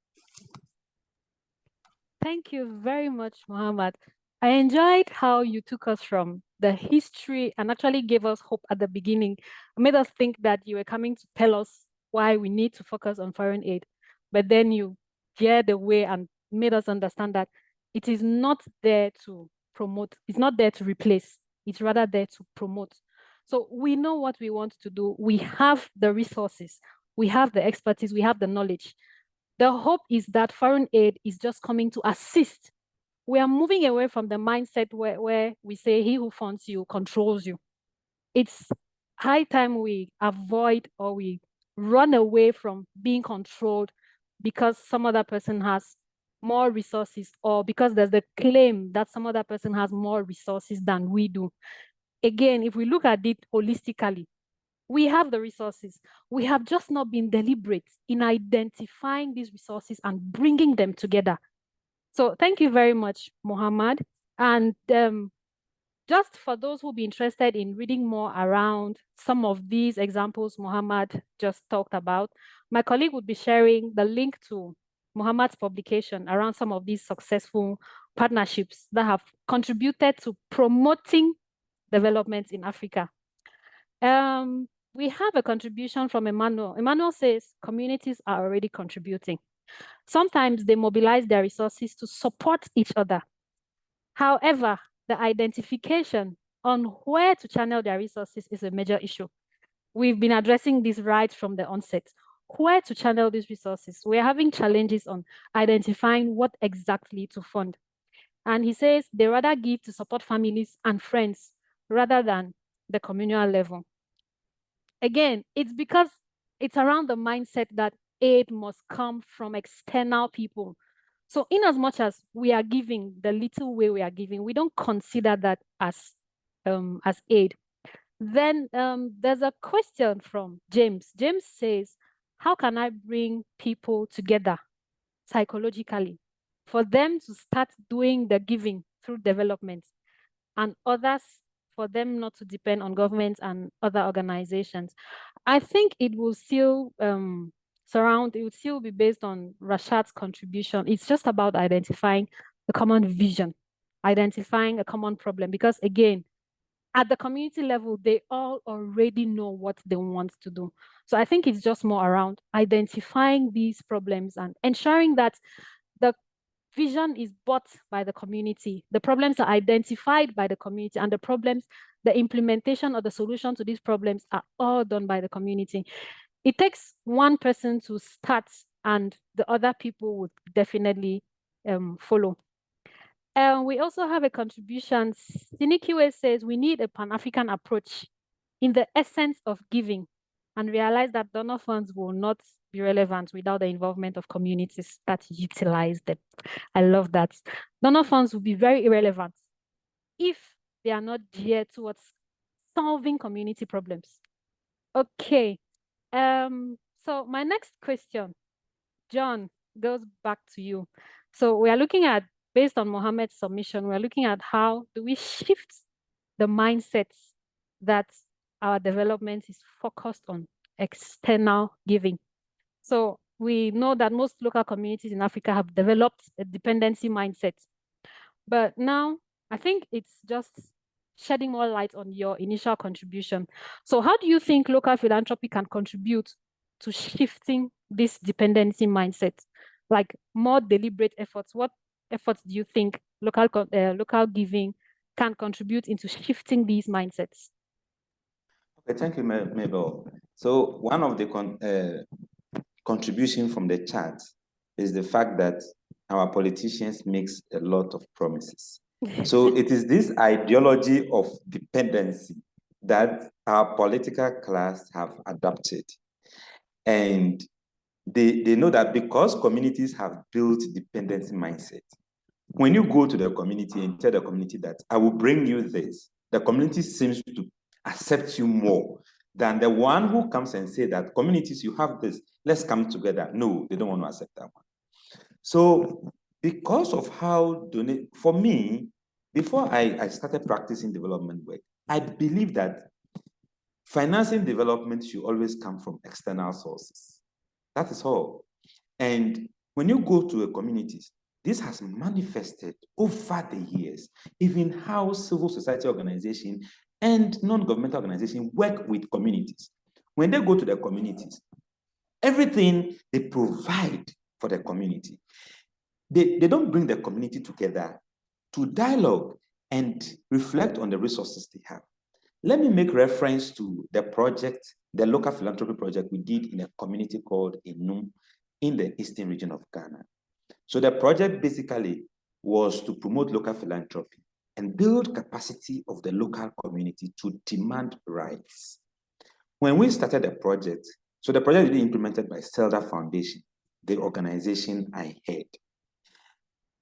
Thank you very much, Mohammed. I enjoyed how you took us from the history and actually gave us hope at the beginning. It made us think that you were coming to tell us why we need to focus on foreign aid. But then you geared away and made us understand that it is not there to promote, it's not there to replace, it's rather there to promote. So we know what we want to do. We have the resources, we have the expertise, we have the knowledge. The hope is that foreign aid is just coming to assist. We are moving away from the mindset where we say he who funds you controls you. It's high time we avoid or we run away from being controlled because some other person has more resources or because there's the claim that some other person has more resources than we do. Again, if we look at it holistically, we have the resources. We have just not been deliberate in identifying these resources and bringing them together. So thank you very much, Mohammed. And just for those who be interested in reading more around some of these examples Mohammed just talked about, my colleague would be sharing the link to Mohammed's publication around some of these successful partnerships that have contributed to promoting development in Africa. We have a contribution from Emmanuel. Emmanuel says communities are already contributing. Sometimes they mobilize their resources to support each other. However, the identification on where to channel their resources is a major issue. We've been addressing this right from the onset. Where to channel these resources? We're having challenges on identifying what exactly to fund. And he says they rather give to support families and friends rather than the communal level. Again, it's because it's around the mindset that aid must come from external people. So in as much as we are giving the little way we are giving, we don't consider that as aid. Then there's a question from James. James says, how can I bring people together psychologically for them to start doing the giving through development and others for them not to depend on governments and other organizations? I think it will still it would still be based on Rashad's contribution. It's just about identifying a common vision, identifying a common problem, because again, at the community level, they all already know what they want to do. So I think it's just more around identifying these problems and ensuring that the vision is bought by the community. The problems are identified by the community, and the implementation or the solution to these problems are all done by the community. It takes one person to start, and the other people would definitely follow. We also have a contribution. Sinikiwe says we need a Pan-African approach in the essence of giving and realize that donor funds will not be relevant without the involvement of communities that utilize them. I love that. Donor funds will be very irrelevant if they are not geared towards solving community problems. Okay. So my next question, John, goes back to you. So we are looking at, based on Mohammed's submission, we're looking at how do we shift the mindsets that our development is focused on external giving. So we know that most local communities in Africa have developed a dependency mindset. But now I think it's just shedding more light on your initial contribution. So how do you think local philanthropy can contribute to shifting this dependency mindset? Like more deliberate efforts, what efforts do you think local giving can contribute into shifting these mindsets? Okay, thank you, Mabel. So one of the contribution from the chat is the fact that our politicians makes a lot of promises. So it is this ideology of dependency that our political class have adopted. And they know that because communities have built dependency mindset, when you go to the community and tell the community that I will bring you this, the community seems to accept you more than the one who comes and say that communities, you have this, let's come together. No, they don't want to accept that one. So because of how for me, before I started practicing development work, I believe that financing development should always come from external sources. That is all. And when you go to a community, this has manifested over the years, even how civil society organizations and non-governmental organizations work with communities. When they go to the communities, everything they provide for the community, they don't bring the community together to dialogue and reflect on the resources they have. Let me make reference to the project, the local philanthropy project we did in a community called Enum in the eastern region of Ghana. So the project basically was to promote local philanthropy and build capacity of the local community to demand rights. When we started the project, so the project was implemented by Selda Foundation, the organization I head.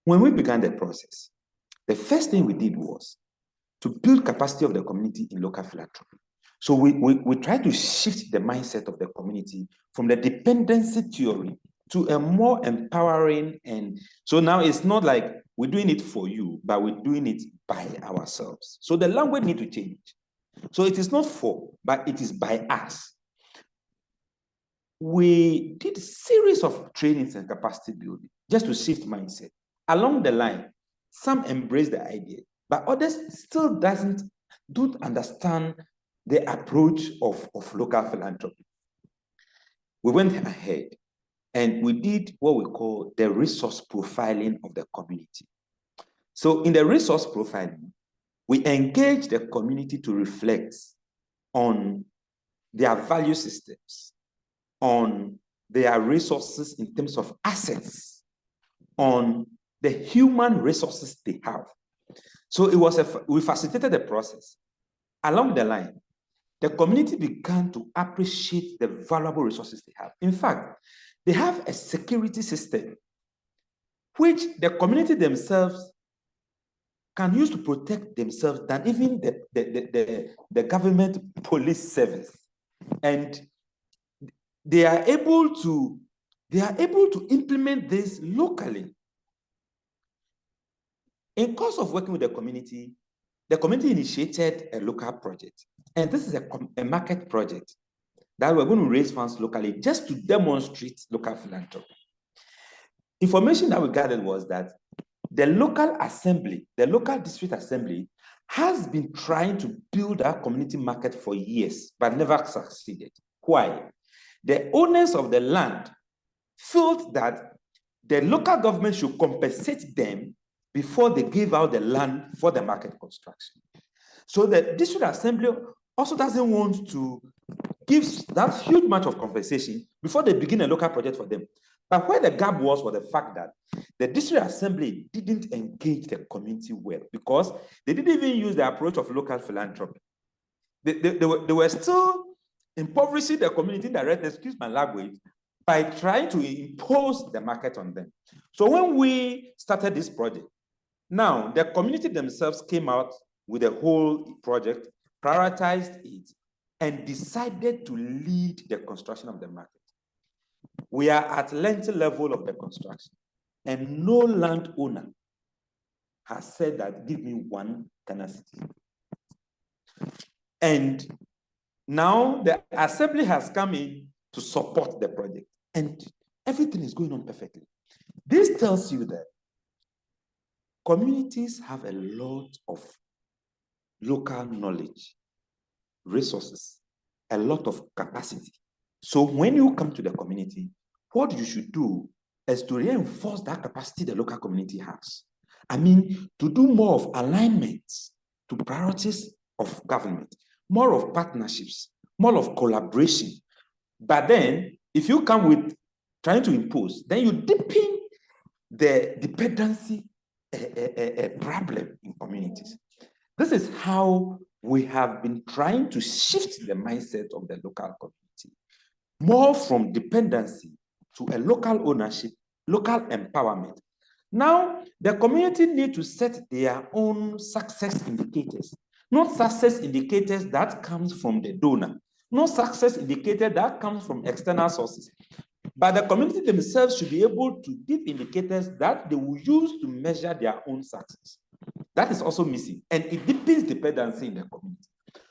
When we began the process, the first thing we did was to build capacity of the community in local philanthropy. So we try to shift the mindset of the community from the dependency theory to a more empowering, and so now it's not like we're doing it for you, but we're doing it by ourselves. So the language need to change. So it is not for, but it is by us. We did a series of trainings and capacity building just to shift mindset. Along the line, some embrace the idea, but others still don't understand the approach of local philanthropy. We went ahead and we did what we call the resource profiling of the community. So in the resource profiling, we engage the community to reflect on their value systems, on their resources in terms of assets, on the human resources they have. So we facilitated the process. Along the line, the community began to appreciate the valuable resources they have. In fact, they have a security system which the community themselves can use to protect themselves than even the government police service. And they are able to implement this locally. In course of working with the community initiated a local project. And this is a market project that we're going to raise funds locally just to demonstrate local philanthropy. Information that we gathered was that the local assembly, the local district assembly, has been trying to build a community market for years, but never succeeded. Why? The owners of the land felt that the local government should compensate them before they give out the land for the market construction. So the district assembly also doesn't want to gives that huge amount of compensation before they begin a local project for them. But where the gap was the fact that the district assembly didn't engage the community well because they didn't even use the approach of local philanthropy. They were still impoverishing the community indirectly, excuse my language, by trying to impose the market on them. So when we started this project, now the community themselves came out with a whole project, prioritized it, and decided to lead the construction of the market. We are at lengthy level of the construction, and no landowner has said that give me one Ghana city. And now the assembly has come in to support the project, and everything is going on perfectly. This tells you that communities have a lot of local knowledge, resources, a lot of capacity. So when you come to the community, what you should do is to reinforce that capacity the local community has. I mean, to do more of alignments to priorities of government, more of partnerships, more of collaboration. But then, if you come with trying to impose, then you deepen the dependency problem in communities. This is how we have been trying to shift the mindset of the local community, more from dependency to a local ownership, local empowerment. Now, the community need to set their own success indicators, not success indicators that comes from the donor, not success indicator that comes from external sources. But the community themselves should be able to give indicators that they will use to measure their own success. That is also missing, and it deepens dependency in the community.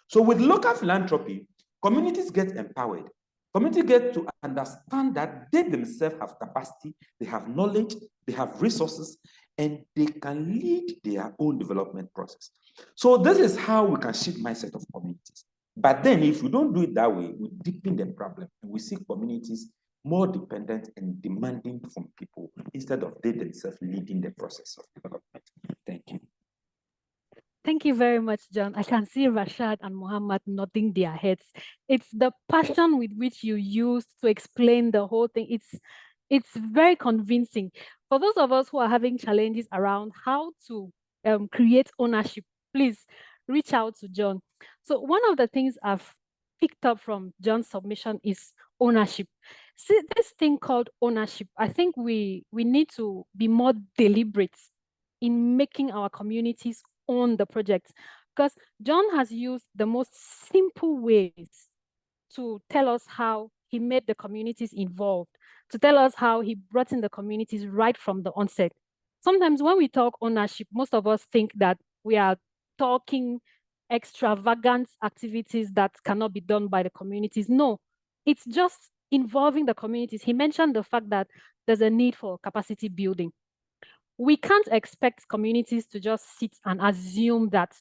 So with local philanthropy, communities get empowered. Communities get to understand that they themselves have capacity, they have knowledge, they have resources, and they can lead their own development process. So this is how we can shift mindset of communities. But then if we don't do it that way, we deepen the problem, and we see communities more dependent and demanding from people instead of they themselves leading the process of development. Thank you. Thank you very much, John. I can see Rashad and Muhammad nodding their heads. It's the passion with which you used to explain the whole thing. It's very convincing. For those of us who are having challenges around how to create ownership, please reach out to John. So one of the things I've picked up from John's submission is ownership. See, this thing called ownership, I think we need to be more deliberate in making our communities own the project, because John has used the most simple ways to tell us how he made the communities involved, to tell us how he brought in the communities right from the onset. Sometimes when we talk ownership, most of us think that we are talking extravagant activities that cannot be done by the communities. No, it's just involving the communities. He mentioned the fact that there's a need for capacity building. We can't expect communities to just sit and assume that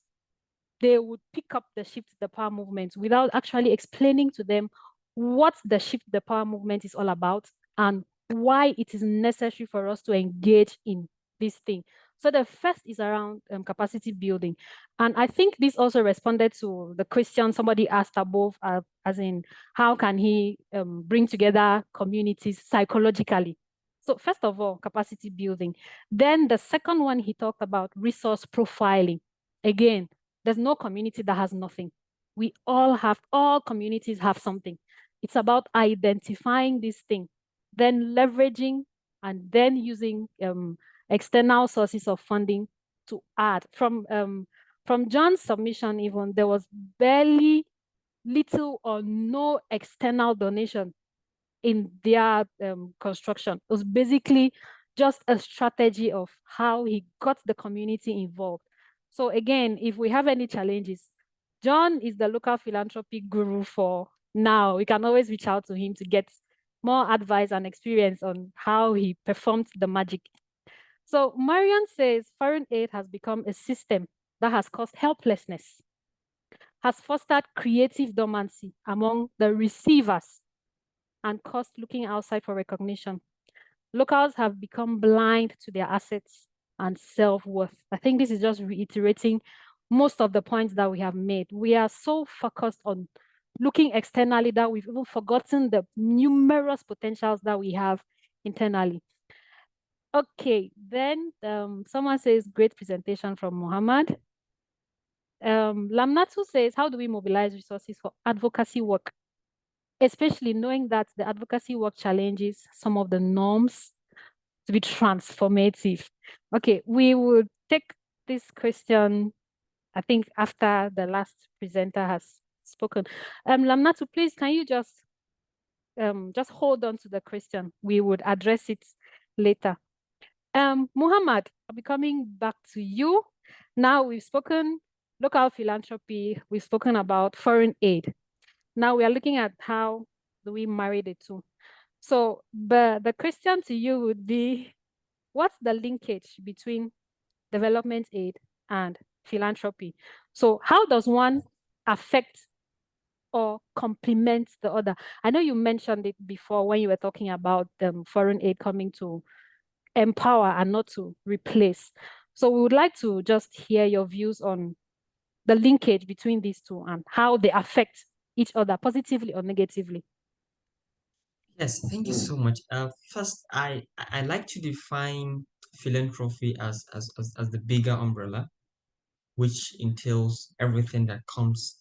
they would pick up the Shift the Power movement without actually explaining to them what the Shift the Power movement is all about and why it is necessary for us to engage in this thing. So the first is around capacity building. And I think this also responded to the question somebody asked above, as in how can he bring together communities psychologically? So first of all, capacity building. Then the second one, he talked about resource profiling. Again, there's no community that has nothing. All communities have something. It's about identifying this thing, then leveraging and then using external sources of funding to add. From John's submission even, there was barely little or no external donation in their construction. It was basically just a strategy of how he got the community involved. So again, if we have any challenges, John is the local philanthropy guru for now. We can always reach out to him to get more advice and experience on how he performed the magic. So Marion says foreign aid has become a system that has caused helplessness, has fostered creative dormancy among the receivers, and cost looking outside for recognition. Locals have become blind to their assets and self-worth. I think this is just reiterating most of the points that we have made. We are so focused on looking externally that we've even forgotten the numerous potentials that we have internally. Okay, then someone says, great presentation from Muhammad. Lamnatu says, how do we mobilize resources for advocacy work, especially knowing that the advocacy work challenges some of the norms to be transformative? Okay, we will take this question, I think, after the last presenter has spoken. Lamnatu, please, can you just hold on to the question? We would address it later. Muhammad, I'll be coming back to you. Now we've spoken local philanthropy, we've spoken about foreign aid. Now we are looking at how do we marry the two. So the question to you would be, what's the linkage between development aid and philanthropy? So how does one affect or complement the other? I know you mentioned it before when you were talking about foreign aid coming to empower and not to replace. So we would like to just hear your views on the linkage between these two and how they affect each other positively or negatively. Yes, thank you so much. First, I like to define philanthropy as the bigger umbrella, which entails everything that comes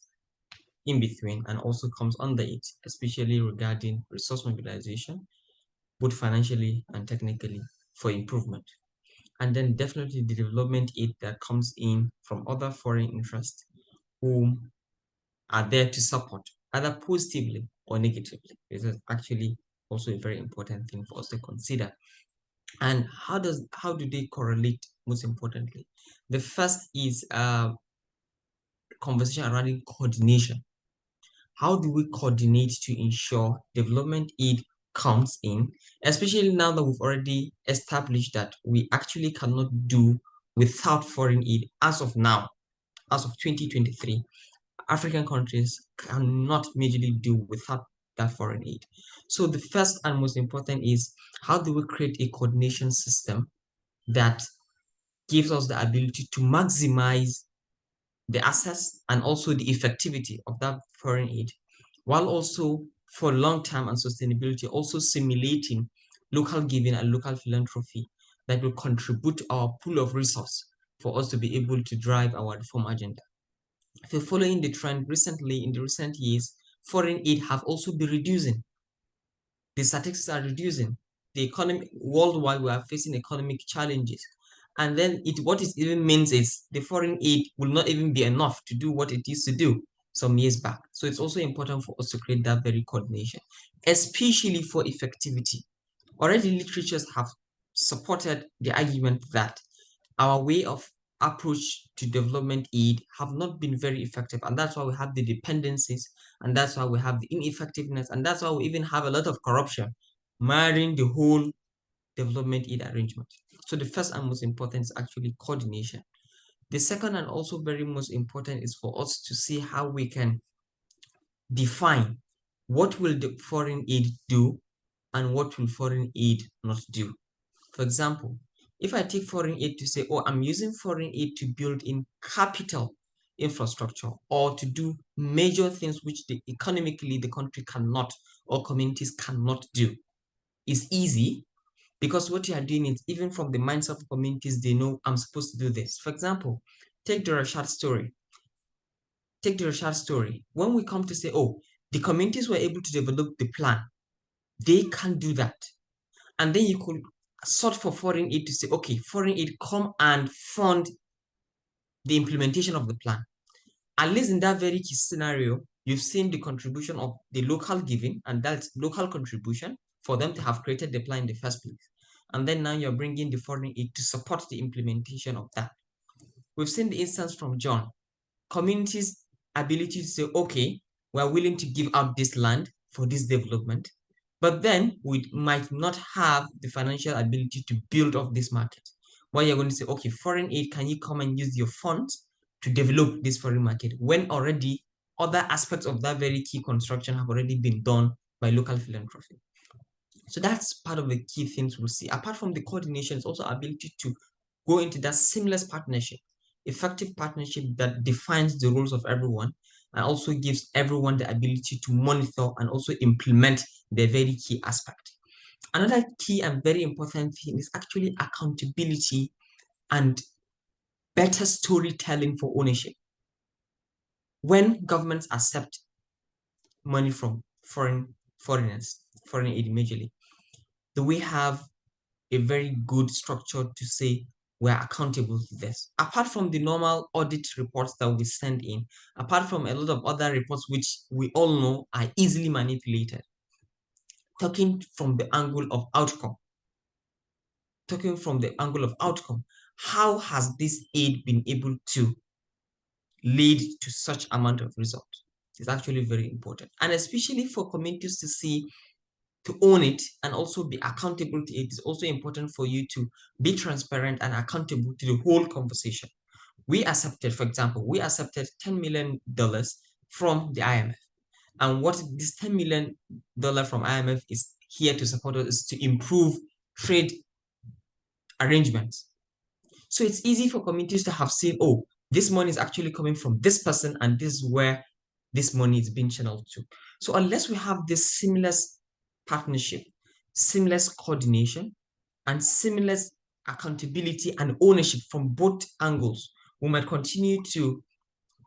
in between and also comes under it, especially regarding resource mobilization, both financially and technically, for improvement. And then definitely the development aid that comes in from other foreign interests who are there to support, either positively or negatively. This is actually also a very important thing for us to consider. And how do they correlate? Most importantly, the first is conversation around coordination. How do we coordinate to ensure development aid comes in, especially now that we've already established that we actually cannot do without foreign aid as of now, as of 2023. African countries cannot majorly do without that foreign aid. So the first and most important is, how do we create a coordination system that gives us the ability to maximize the access and also the effectivity of that foreign aid, while also for long-term and sustainability, also simulating local giving and local philanthropy that will contribute to our pool of resource for us to be able to drive our reform agenda. If you're following the trend recently, in the recent years, foreign aid have also been reducing. The statistics are reducing. The economy worldwide, we are facing economic challenges. And then what it even means is the foreign aid will not even be enough to do what it used to do some years back. So it's also important for us to create that very coordination, especially for effectivity. Already literatures have supported the argument that our way of approach to development aid have not been very effective, and that's why we have the dependencies, and that's why we have the ineffectiveness, and that's why we even have a lot of corruption marring the whole development aid arrangement. So the first and most important is actually coordination. The second and also very most important is for us to see how we can define what will the foreign aid do and what will foreign aid not do. For example, if I take foreign aid to say, oh, I'm using foreign aid to build in capital infrastructure or to do major things which economically the country cannot or communities cannot do, is easy, because what you are doing is, even from the mindset of communities, they know I'm supposed to do this. For example, take the Rashad story. Take the Rashad story. When we come to say, oh, the communities were able to develop the plan, they can do that. And then you could sort for foreign aid to say, okay, foreign aid, come and fund the implementation of the plan. At least in that very key scenario, you've seen the contribution of the local giving, and that's local contribution for them to have created the plan in the first place. And then now you're bringing the foreign aid to support the implementation of that. We've seen the instance from John. Communities' ability to say, okay, we're willing to give out this land for this development, but then we might not have the financial ability to build up this market. Why you're going to say, okay, foreign aid, can you come and use your funds to develop this foreign market, when already other aspects of that very key construction have already been done by local philanthropy? So that's part of the key things we'll see. Apart from the coordination, it's also ability to go into that seamless partnership, effective partnership that defines the roles of everyone and also gives everyone the ability to monitor and also implement the very key aspect. Another key and very important thing is actually accountability and better storytelling for ownership. When governments accept money from foreigners, foreign aid majorly, do we have a very good structure to say we're accountable to this? Apart from the normal audit reports that we send in, apart from a lot of other reports which we all know are easily manipulated, talking from the angle of outcome, how has this aid been able to lead to such amount of results? It's actually very important, and especially for communities to see, to own it and also be accountable to it. Is also important for you to be transparent and accountable to the whole conversation. We accepted, for example, $10 million from the IMF, and what this $10 million from IMF is here to support us is to improve trade arrangements. So it's easy for communities to have seen, oh, this money is actually coming from this person and this is where this money is being channeled to. So unless we have this seamless partnership, seamless coordination, and seamless accountability and ownership from both angles, we might continue to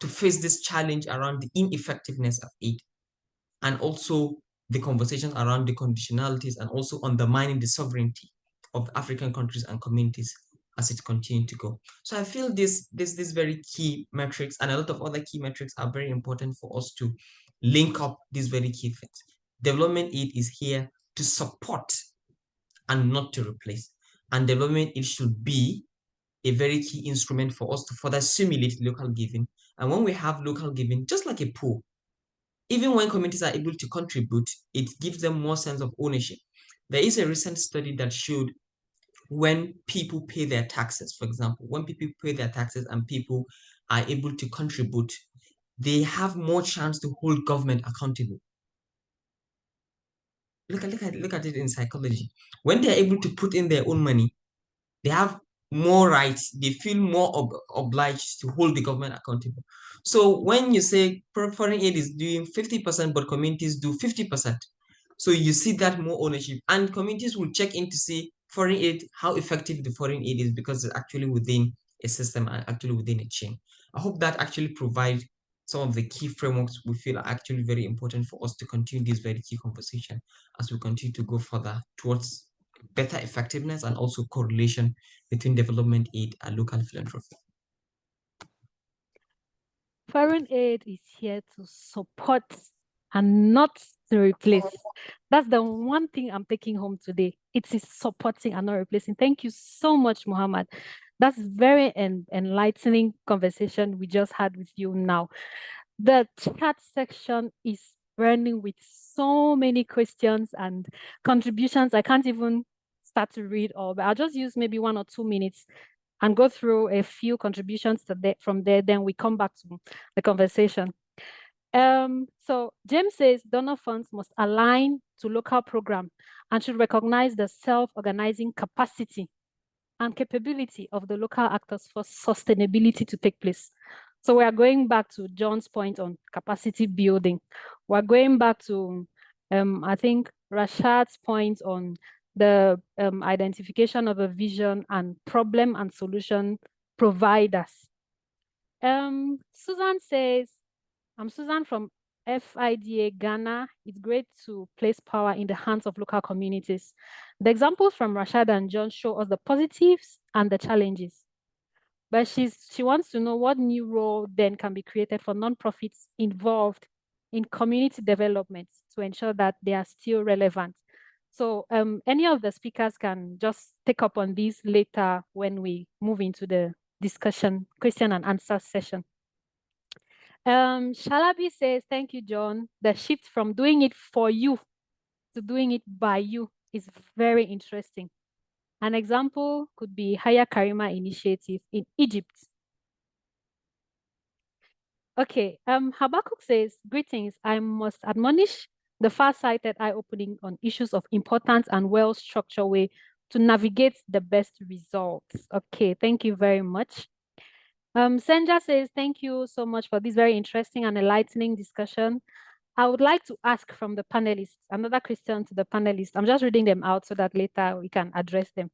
face this challenge around the ineffectiveness of aid, and also the conversations around the conditionalities, and also undermining the sovereignty of African countries and communities as it continues to go. So I feel this very key metrics and a lot of other key metrics are very important for us to link up these very key things. Development aid is here to support and not to replace. And development aid should be a very key instrument for us to further simulate local giving. And when we have local giving, just like a pool, even when communities are able to contribute, it gives them more sense of ownership. There is a recent study that showed when people pay their taxes, for example, when people pay their taxes and people are able to contribute, they have more chance to hold government accountable. Look at it in psychology. When they're able to put in their own money, they have more rights. They feel more obliged to hold the government accountable. So when you say foreign aid is doing 50%, but communities do 50%, so you see that more ownership, and communities will check in to see foreign aid, how effective the foreign aid is, because it's actually within a system and actually within a chain. I hope that actually provides some of the key frameworks we feel are actually very important for us to continue this very key conversation as we continue to go further towards better effectiveness and also correlation between development aid and local philanthropy. Foreign aid is here to support and not to replace. That's the one thing I'm taking home today. It is supporting and not replacing. Thank you so much, Muhammad. That's very enlightening conversation we just had with you now. The chat section is burning with so many questions and contributions. I can't even start to read all, but I'll just use maybe 1 or 2 minutes and go through a few contributions from there. Then we come back to the conversation. So James says donor funds must align to local program and should recognize the self-organizing capacity and capability of the local actors for sustainability to take place. So we are going back to John's point on capacity building. We're going back to, I think, Rashad's point on the identification of a vision and problem and solution providers. Susan says, I'm Susan from FIDA Ghana. It's great to place power in the hands of local communities. The examples from Rashad and John show us the positives and the challenges. But she wants to know what new role then can be created for nonprofits involved in community development to ensure that they are still relevant. So any of the speakers can just take up on these later when we move into the discussion, question and answer session. Shalabi says, thank you, John. The shift from doing it for you to doing it by you is very interesting. An example could be Haya Karima initiative in Egypt. Okay, Habakkuk says, greetings. I must admonish the far-sighted eye-opening on issues of importance and well-structured way to navigate the best results. Okay, thank you very much. Senja says, thank you so much for this very interesting and enlightening discussion. I would like to ask from the panelists, another question to the panelists. I'm just reading them out so that later we can address them.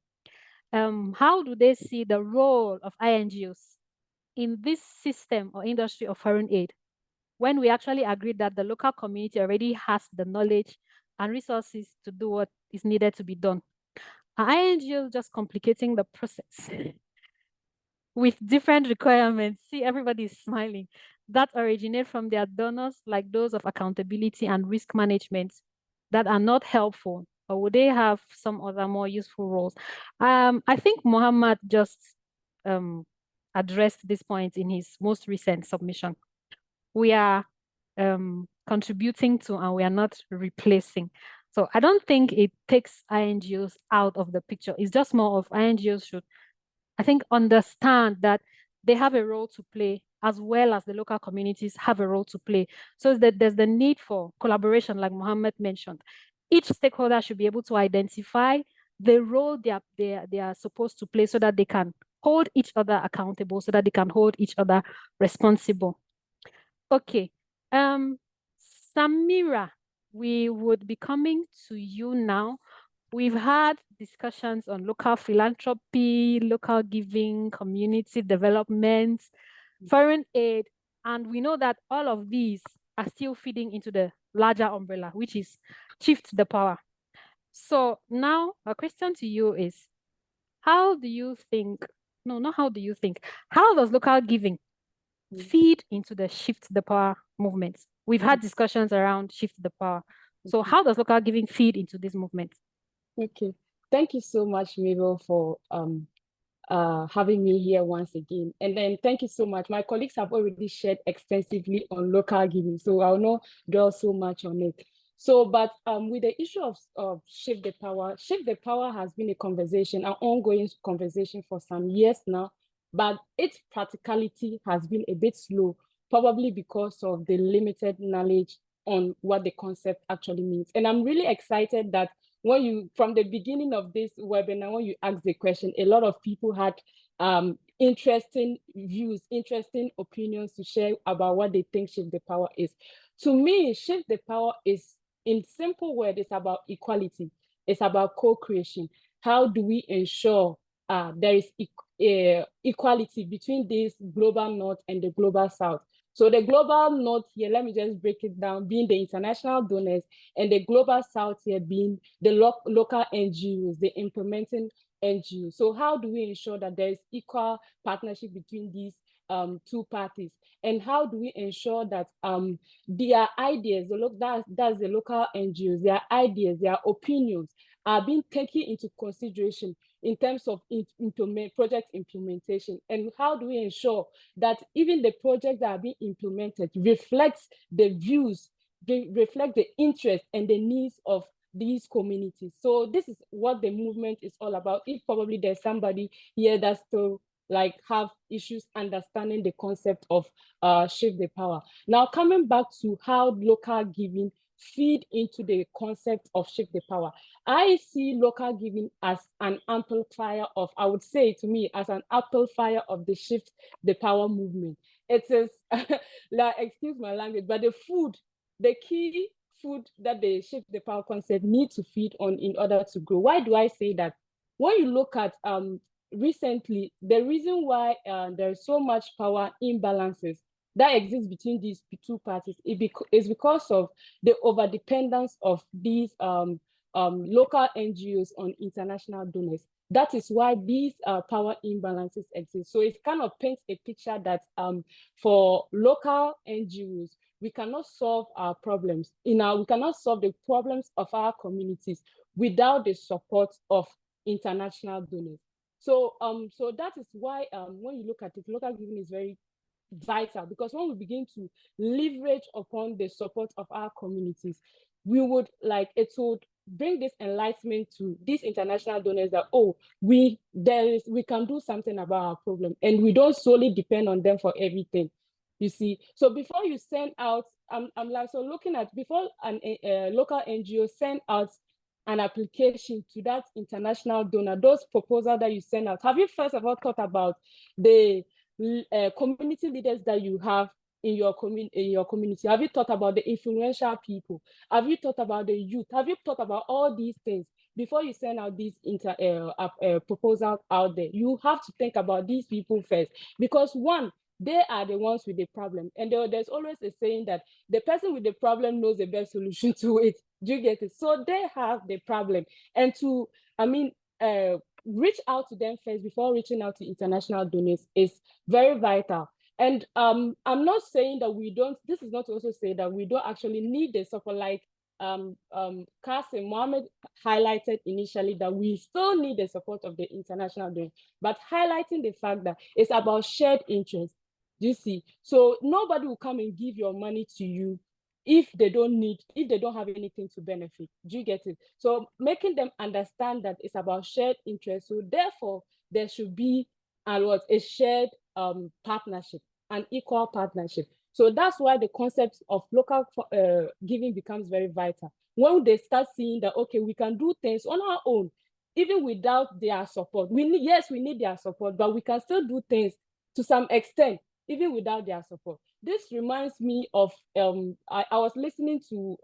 How do they see the role of INGOs in this system or industry of foreign aid, when we actually agreed that the local community already has the knowledge and resources to do what is needed to be done? Are INGOs just complicating the process with different requirements? See, everybody is smiling. That originate from their donors, like those of accountability and risk management, that are not helpful, or would they have some other more useful roles? I think Mohammed just addressed this point in his most recent submission. We are contributing to, and we are not replacing. So I don't think it takes INGOs out of the picture. It's just more of INGOs should, I think, understand that they have a role to play, as well as the local communities have a role to play. So that there's the need for collaboration, like Mohammed mentioned. Each stakeholder should be able to identify the role they are supposed to play, so that they can hold each other accountable, so that they can hold each other responsible. Okay. Samira, we would be coming to you now. We've had discussions on local philanthropy, local giving, community development, foreign aid, and we know that all of these are still feeding into the larger umbrella, which is shift the power. So now a question to you is, how do you think, no, not how do you think, how does local giving feed into the shift the power movement? We've had discussions around shift the power. So how does local giving feed into this movement? Okay, thank you so much, Mabel, for having me here once again. And then thank you so much. My colleagues have already shared extensively on local giving, so I'll not dwell so much on it. So, but with the issue of shift the power has been a conversation, an ongoing conversation for some years now, but its practicality has been a bit slow, probably because of the limited knowledge on what the concept actually means. And I'm really excited that when you, from the beginning of this webinar, when you asked the question, a lot of people had interesting views, interesting opinions to share about what they think Shift the Power is. To me, Shift the Power is, in simple words, it's about equality. It's about co-creation. How do we ensure there is equality between this global north and the global south? So the global north here, let me just break it down, being the international donors, and the global south here being the local NGOs, the implementing NGOs. So how do we ensure that there is equal partnership between these two parties? And how do we ensure that their ideas, that's the local NGOs, their ideas, their opinions are being taken into consideration in terms of project implementation? And how do we ensure that even the projects that are being implemented reflects the views, they reflect the interest and the needs of these communities? So this is what the movement is all about. If probably there's somebody here that still like have issues understanding the concept of shift the power. Now coming back to how local giving feed into the concept of shift the power, I see local giving as an amplifier of, I would say to me, as an amplifier of the shift the power movement. It is, like, excuse my language, but the key food that the shift the power concept need to feed on in order to grow. Why do I say that? When you look at recently, the reason why there's so much power imbalances that exists between these two parties is because of the overdependence of these local NGOs on international donors. That is why these power imbalances exist. So it kind of paints a picture that for local NGOs, we cannot solve our problems. We cannot solve the problems of our communities without the support of international donors. So, so that is why when you look at it, local giving is very vital, because when we begin to leverage upon the support of our communities, we would it would bring this enlightenment to these international donors that, oh, we can do something about our problem, and we don't solely depend on them for everything. You see, so before you send out, I'm like, so looking at before a local NGO send out an application to that international donor, those proposals that you send out, have you first of all thought about the community leaders that you have in your community? Have you thought about the influential people? Have you thought about the youth? Have you thought about all these things before you send out these proposals out there? You have to think about these people first, because one, they are the ones with the problem, and there's always a saying that the person with the problem knows the best solution to it. Do you get it? So they have the problem, and to reach out to them first before reaching out to international donors is very vital. And I'm not saying that we don't, this is not to also say that we don't actually need the support, like Qasim Mohammed highlighted initially, that we still need the support of the international donors, but highlighting the fact that it's about shared interest. You see, so nobody will come and give your money to you if they don't have anything to benefit. Do you get it? So making them understand that it's about shared interest. So therefore, there should be a shared partnership, an equal partnership. So that's why the concept of local giving becomes very vital. When they start seeing that, okay, we can do things on our own, even without their support. We need their support, but we can still do things to some extent, even without their support. This reminds me of I was listening to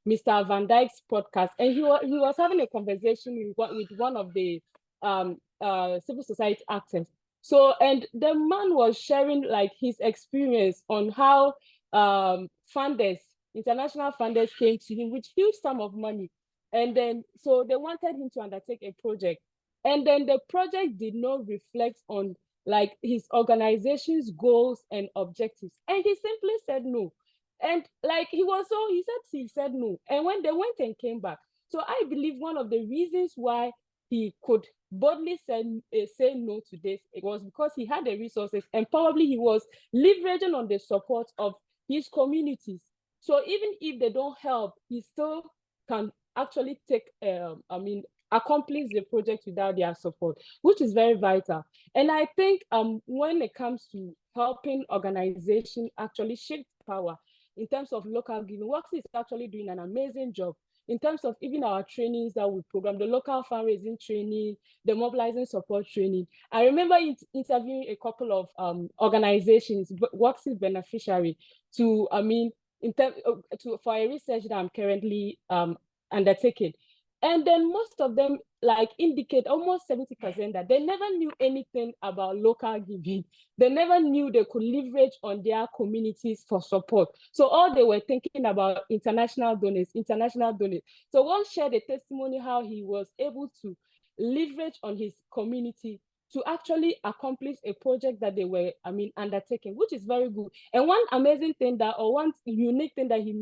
Mr. Van Dyke's podcast, and he was having a conversation with one of the civil society actors. So, and the man was sharing like his experience on how funders, international funders, came to him with huge sum of money, and then so they wanted him to undertake a project, and then the project did not reflect on like his organization's goals and objectives, and he simply said no. And like he said no, and when they went and came back, so I believe one of the reasons why he could boldly say no to this, it was because he had the resources, and probably he was leveraging on the support of his communities. So even if they don't help, he still can actually accomplish the project without their support, which is very vital. And I think when it comes to helping organizations actually shift power in terms of local giving, Works is actually doing an amazing job in terms of even our trainings that we program, the local fundraising training, the mobilizing support training. I remember interviewing a couple of organizations, Works is beneficiary to, for a research that I'm currently undertaking. And then most of them like indicate almost 70% that they never knew anything about local giving. They never knew they could leverage on their communities for support. So all they were thinking about international donors. So one shared a testimony how he was able to leverage on his community to actually accomplish a project that they were, undertaking, which is very good. And one amazing thing one unique thing that he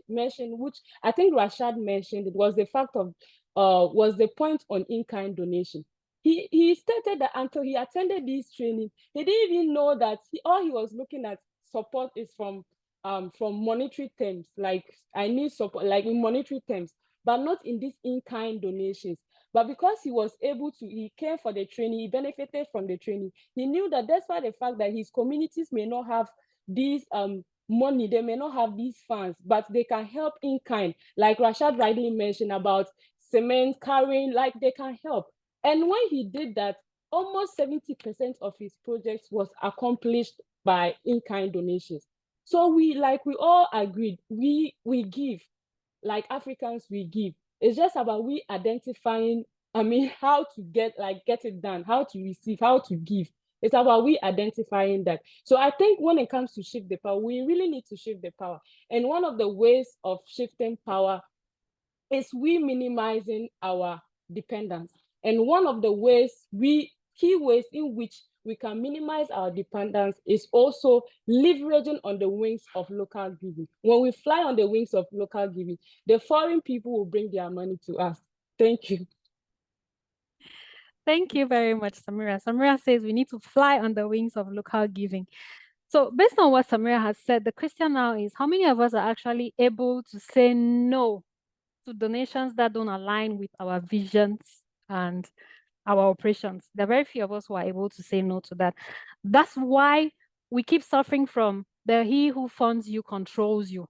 mentioned, which I think Rashad mentioned, it was the fact of was the point on in-kind donation. He stated that until he attended this training, he didn't even know that all he was looking at support is from monetary terms. Like I need support, like in monetary terms, but not in these in-kind donations. But because he came for the training, he benefited from the training. He knew that despite the fact that his communities may not have these money, they may not have these funds, but they can help in kind. Like Rashad rightly mentioned about cement carrying, like they can help. And when he did that, almost 70% of his projects was accomplished by in-kind donations. So we all agreed, we give, like Africans, we give. It's just about we identifying, how to get it done, how to receive, how to give. It's about we identifying that. So I think when it comes to shift the power, we really need to shift the power. And one of the ways of shifting power is we minimizing our dependence. And one of the key ways in which we can minimize our dependence is also leveraging on the wings of local giving. When we fly on the wings of local giving, the foreign people will bring their money to us. Thank you. Thank you very much, Samira. Samira says we need to fly on the wings of local giving. So based on what Samira has said, the question now is how many of us are actually able to say no to donations that don't align with our visions and our operations? There are very few of us who are able to say no to that. That's why we keep suffering from the he who funds you controls you.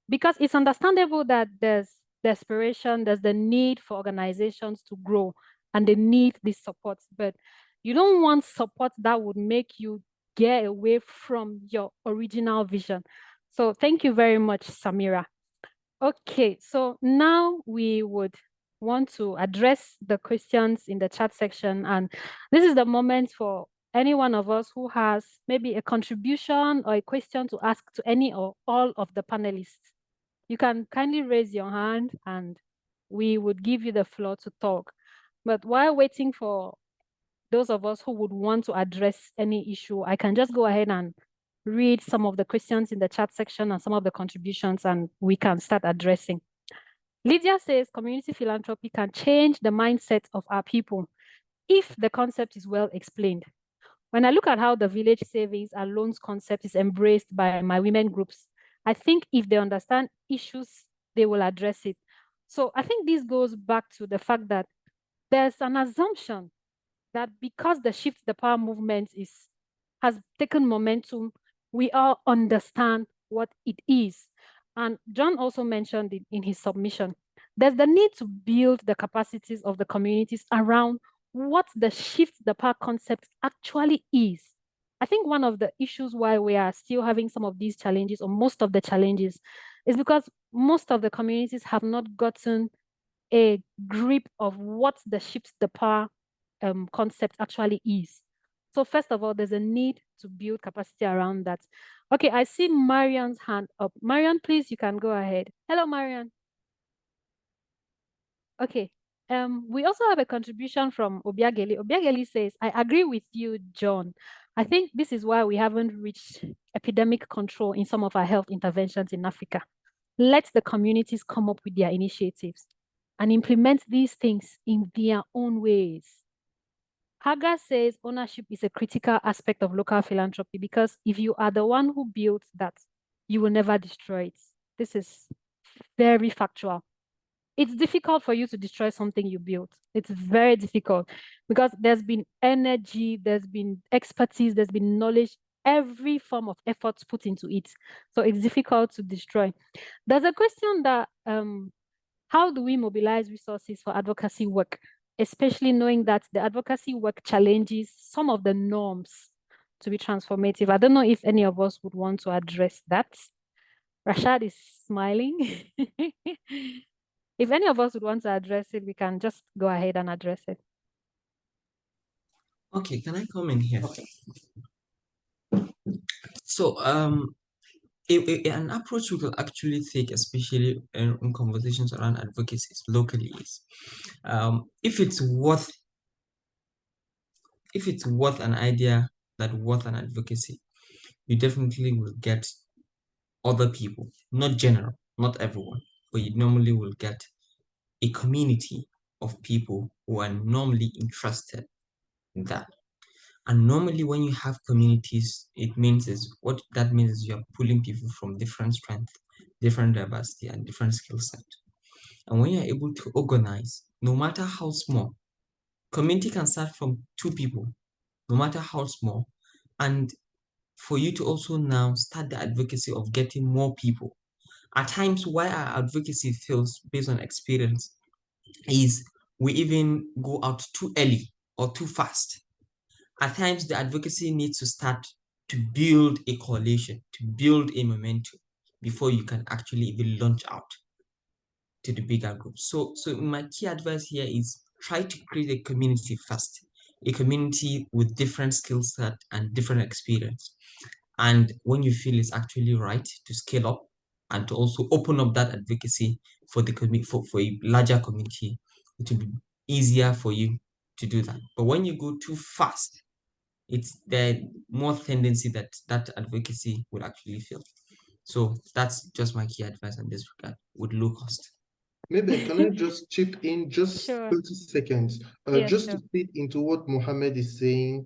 Because it's understandable that there's desperation, there's the need for organizations to grow, and they need this support. But you don't want support that would make you get away from your original vision. So thank you very much, Samira. Okay, so now we would want to address the questions in the chat section. And this is the moment for any one of us who has maybe a contribution or a question to ask to any or all of the panelists. You can kindly raise your hand and we would give you the floor to talk. But while waiting for those of us who would want to address any issue, I can just go ahead and read some of the questions in the chat section and some of the contributions, and we can start addressing. Lydia says community philanthropy can change the mindset of our people if the concept is well explained. When I look at how the village savings and loans concept is embraced by my women groups, I think if they understand issues, they will address it. So I think this goes back to the fact that there's an assumption that because the Shift the Power movement has taken momentum, we all understand what it is. And John also mentioned it in his submission. There's the need to build the capacities of the communities around what the Shift the Power concept actually is. I think one of the issues why we are still having some of these challenges, or most of the challenges, is because most of the communities have not gotten a grip of what the Shift the Power concept actually is. So first of all, there's a need to build capacity around that. Okay, I see Marian's hand up. Marian, please, you can go ahead. Hello, Marian. Okay. We also have a contribution from Obiageli. Obiageli says, I agree with you, John. I think this is why we haven't reached epidemic control in some of our health interventions in Africa. Let the communities come up with their initiatives and implement these things in their own ways. Hagar says ownership is a critical aspect of local philanthropy because if you are the one who built that, you will never destroy it. This is very factual. It's difficult for you to destroy something you built. It's very difficult because there's been energy, there's been expertise, there's been knowledge, every form of effort put into it. So it's difficult to destroy. There's a question that how do we mobilize resources for advocacy work, especially knowing that the advocacy work challenges some of the norms to be transformative? I don't know if any of us would want to address that. Rashad is smiling. If any of us would want to address it, we can just go ahead and address it. Okay, can I come in here? Okay. So, an approach we could actually take, especially in conversations around advocacy locally, is if it's worth an idea that worth an advocacy, you definitely will get other people, not general, not everyone, but you normally will get a community of people who are normally interested in that. And normally when you have communities, what that means is you're pulling people from different strengths, different diversity, and different skill set. And when you're able to organize, no matter how small, community can start from 2 people, no matter how small. And for you to also now start the advocacy of getting more people. At times, why our advocacy fails based on experience is we even go out too early or too fast. At times, the advocacy needs to start to build a coalition, to build a momentum before you can actually even launch out to the bigger group. So my key advice here is try to create a community first, a community with different skill set and different experience. And when you feel it's actually right to scale up and to also open up that advocacy for the for a larger community, it will be easier for you to do that. But when you go too fast, it's the more tendency that that advocacy will actually fail. So that's just my key advice in this regard with low cost. Maybe can I just chip in just Sure. 30 seconds, Yes, just sure. to fit into what Mohammed is saying.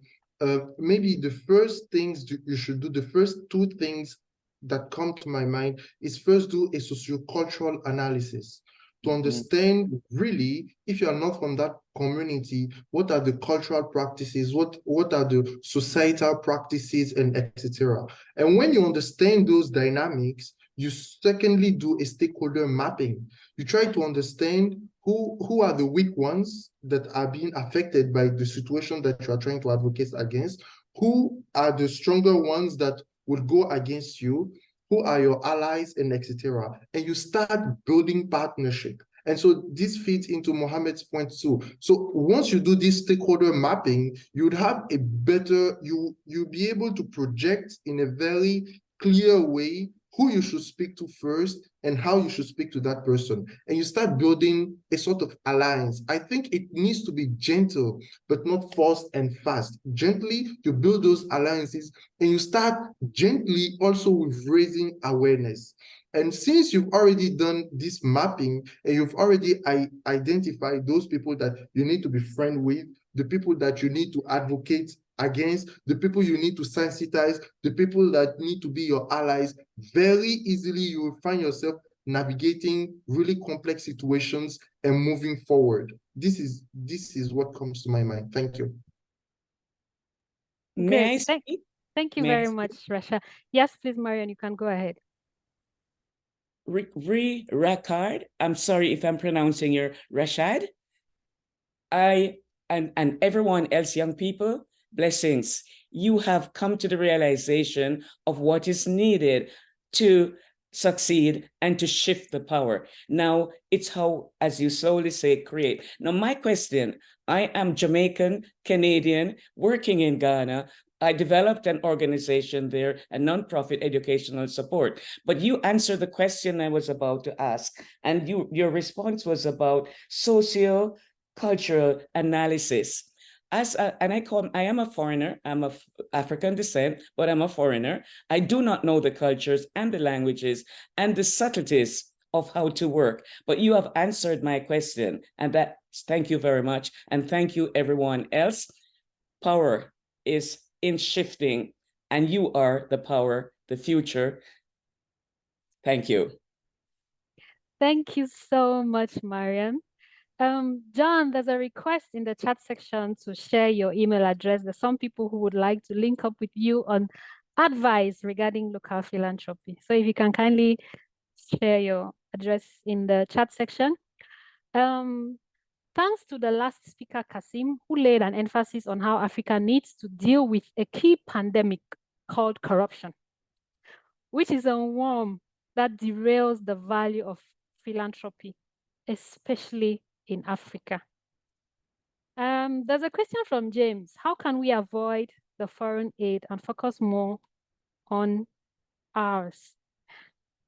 Maybe the first things you should do, the first 2 things that come to my mind is first do a sociocultural analysis to understand really, if you are not from that community, what are the cultural practices, what are the societal practices, and etc. And when you understand those dynamics, you secondly do a stakeholder mapping. You try to understand who are the weak ones that are being affected by the situation that you are trying to advocate against. who are the stronger ones that would go against you, who are your allies, and etc. And you start building partnership. And so this feeds into Mohammed's point too. So once you do this stakeholder mapping, you'd have a better, you'll be able to project in a very clear way who you should speak to first and how you should speak to that person. And you start building a sort of alliance. I think it needs to be gentle, but not forced and fast. Gently, you build those alliances and you start gently also with raising awareness. And since you've already done this mapping and you've already identified those people that you need to be friend with, the people that you need to advocate against, the people you need to sensitize, the people that need to be your allies, very easily you will find yourself navigating really complex situations and moving forward. This is what comes to my mind. Thank you. May I Great. speak? Thank you May I very speak? much, Rasha. Yes, please, Marion, you can go ahead. Rakard, I'm sorry if I'm pronouncing your Rashad. I and everyone else, young people, blessings. You have come to the realization of what is needed to succeed and to shift the power. Now, it's how, as you slowly say, create. Now, my question, I am Jamaican, Canadian, working in Ghana. I developed an organization there, a nonprofit educational support. But you answered the question I was about to ask, and your response was about socio-cultural analysis. I am a foreigner. I'm of African descent, but I'm a foreigner. I do not know the cultures and the languages and the subtleties of how to work. But you have answered my question, and thank you very much. And thank you, everyone else. Power is in shifting, and you are the power, the future. Thank you. Thank you so much, Mariam. John, there's a request in the chat section to share your email address. There's some people who would like to link up with you on advice regarding local philanthropy. So if you can kindly share your address in the chat section. Thanks to the last speaker, Kasim, who laid an emphasis on how Africa needs to deal with a key pandemic called corruption, which is a worm that derails the value of philanthropy, especially in Africa. There's a question from James. How can we avoid the foreign aid and focus more on ours?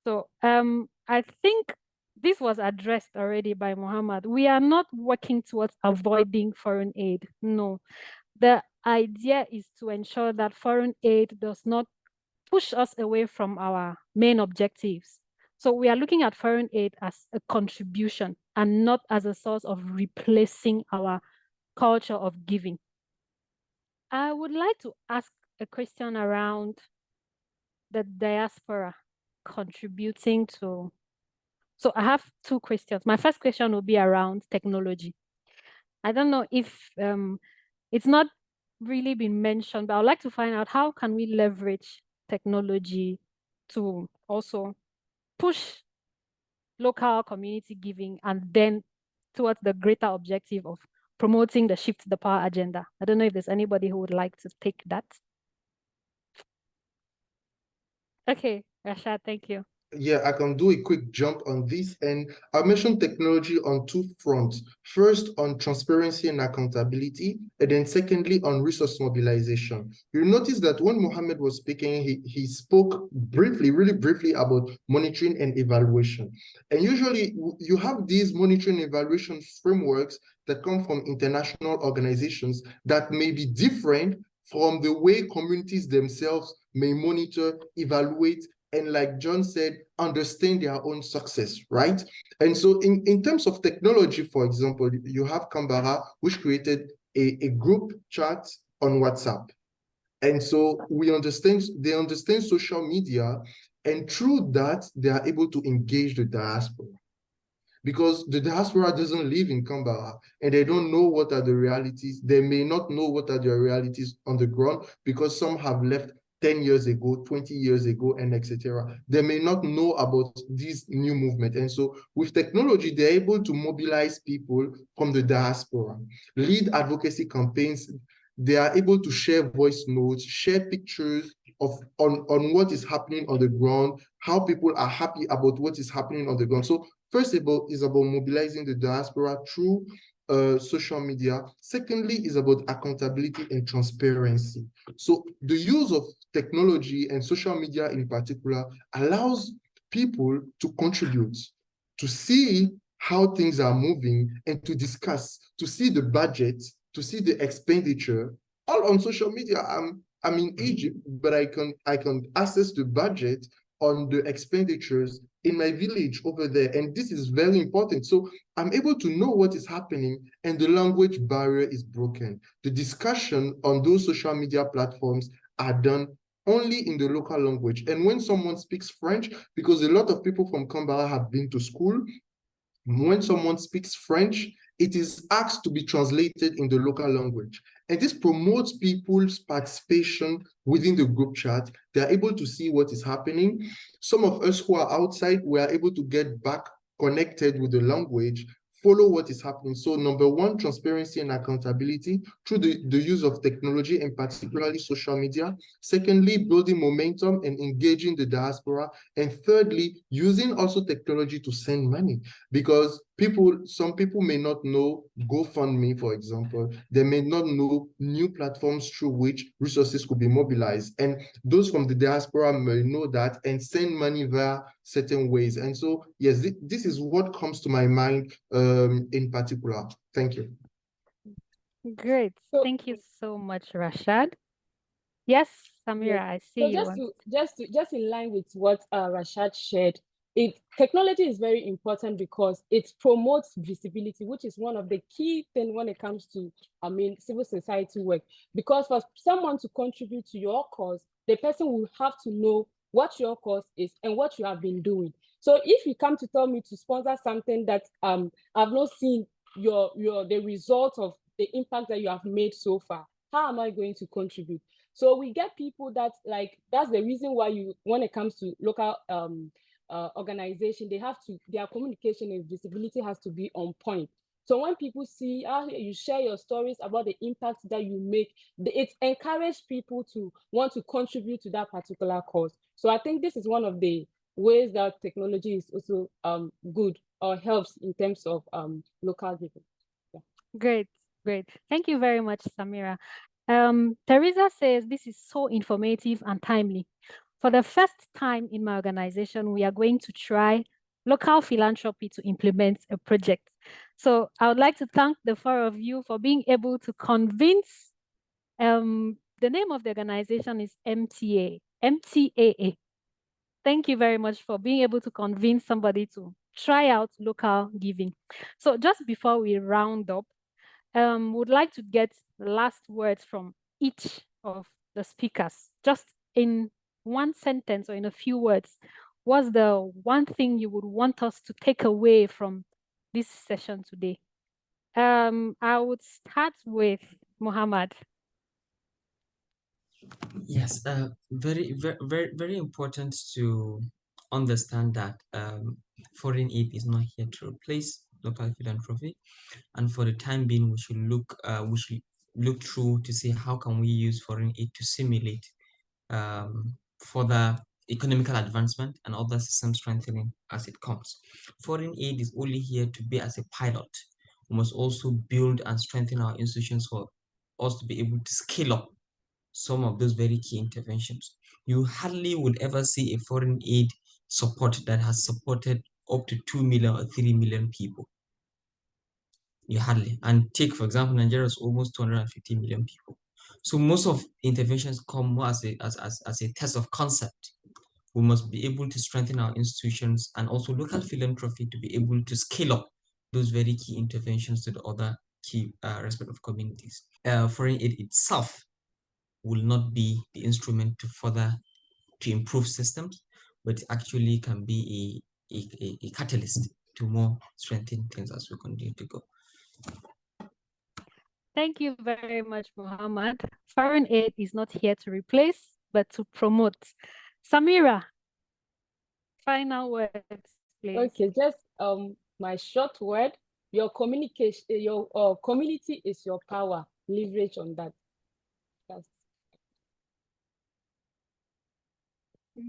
So I think this was addressed already by Mohammed. We are not working towards avoiding foreign aid. No, the idea is to ensure that foreign aid does not push us away from our main objectives. So we are looking at foreign aid as a contribution and not as a source of replacing our culture of giving. I would like to ask a question around the diaspora contributing to. So I have two questions. My first question will be around technology. I don't know if it's not really been mentioned, but I'd like to find out how can we leverage technology to also push local community giving and then towards the greater objective of promoting the shift to the power agenda. I don't know if there's anybody who would like to take that. Okay, Rashad, thank you. Yeah, I can do a quick jump on this. And I mentioned technology on two fronts. First, on transparency and accountability, and then secondly, on resource mobilization. You notice that when Mohammed was speaking, he spoke briefly, really briefly about monitoring and evaluation. And usually you have these monitoring and evaluation frameworks that come from international organizations that may be different from the way communities themselves may monitor, evaluate, and like John said, understand their own success, right? And so in terms of technology, for example, you have Canberra, which created a group chat on WhatsApp. And so they understand social media, and through that, they are able to engage the diaspora. Because the diaspora doesn't live in Canberra and they don't know what are the realities. They may not know what are the realities on the ground because some have left 10 years ago, 20 years ago, and etc. They may not know about this new movement. And so with technology, they're able to mobilize people from the diaspora, lead advocacy campaigns. they are able to share voice notes, share pictures on what is happening on the ground, how people are happy about what is happening on the ground. So first of all, is about mobilizing the diaspora through social media. Secondly, is about accountability and transparency. So the use of technology and social media in particular allows people to contribute, to see how things are moving, and to discuss, to see the budget, to see the expenditure, all on social media. I'm in Egypt, but I can access the budget on the expenditures in my village over there. And this is very important. So I'm able to know what is happening, and the language barrier is broken. The discussion on those social media platforms are done only in the local language. And when someone speaks French, because a lot of people from Canberra have been to school, when someone speaks French, it is asked to be translated in the local language. And this promotes people's participation within the group chat. They're able to see what is happening. Some of us who are outside, we are able to get back connected with the language, follow what is happening. So number one, transparency and accountability through the use of technology, and particularly social media. Secondly, building momentum and engaging the diaspora. And thirdly, using also technology to send money, because some people may not know GoFundMe, for example. They may not know new platforms through which resources could be mobilized. And those from the diaspora may know that and send money via certain ways. And so, yes, this is what comes to my mind in particular. Thank you. Great. Thank you so much, Rashad. Yes, Samira, Yes. I see So you. just in line with what Rashad shared, technology is very important because it promotes visibility, which is one of the key things when it comes to, civil society work. Because for someone to contribute to your cause, the person will have to know what your cause is and what you have been doing. So if you come to tell me to sponsor something that I've not seen the result of the impact that you have made so far, how am I going to contribute? So we get people that that's the reason why when it comes to local organization, their communication and visibility has to be on point. So when people see how you share your stories about the impact that you make, it encourages people to want to contribute to that particular cause. So I think this is one of the ways that technology is also good or helps in terms of local giving. Yeah. Great. Thank you very much, Samira. Teresa says this is so informative and timely. For the first time in my organization, we are going to try local philanthropy to implement a project. So I would like to thank the four of you for being able to convince. The name of the organization is MTAA. Thank you very much for being able to convince somebody to try out local giving. So just before we round up, would like to get last words from each of the speakers, just in one sentence or in a few words. What's the one thing you would want us to take away from this session today? I would start with Muhammad. Yes, very important to understand that foreign aid is not here to replace local philanthropy, and for the time being, we should look through to see how can we use foreign aid to simulate further economical advancement and other system strengthening as it comes. Foreign aid is only here to be as a pilot. We must also build and strengthen our institutions for us to be able to scale up some of those very key interventions. You hardly would ever see a foreign aid support that has supported up to 2 million or 3 million people. You hardly. And take, for example, Nigeria is almost 250 million people. So most of interventions come more as a test of concept. We must be able to strengthen our institutions and also local philanthropy to be able to scale up those very key interventions to the other key respective communities. Foreign aid itself will not be the instrument to improve systems, but actually can be a catalyst to more strengthen things as we continue to go. Thank you very much, Muhammad. Foreign aid is not here to replace, but to promote. Samira, final words, please. Okay, just my short word. Your communication, your community is your power. Leverage on that.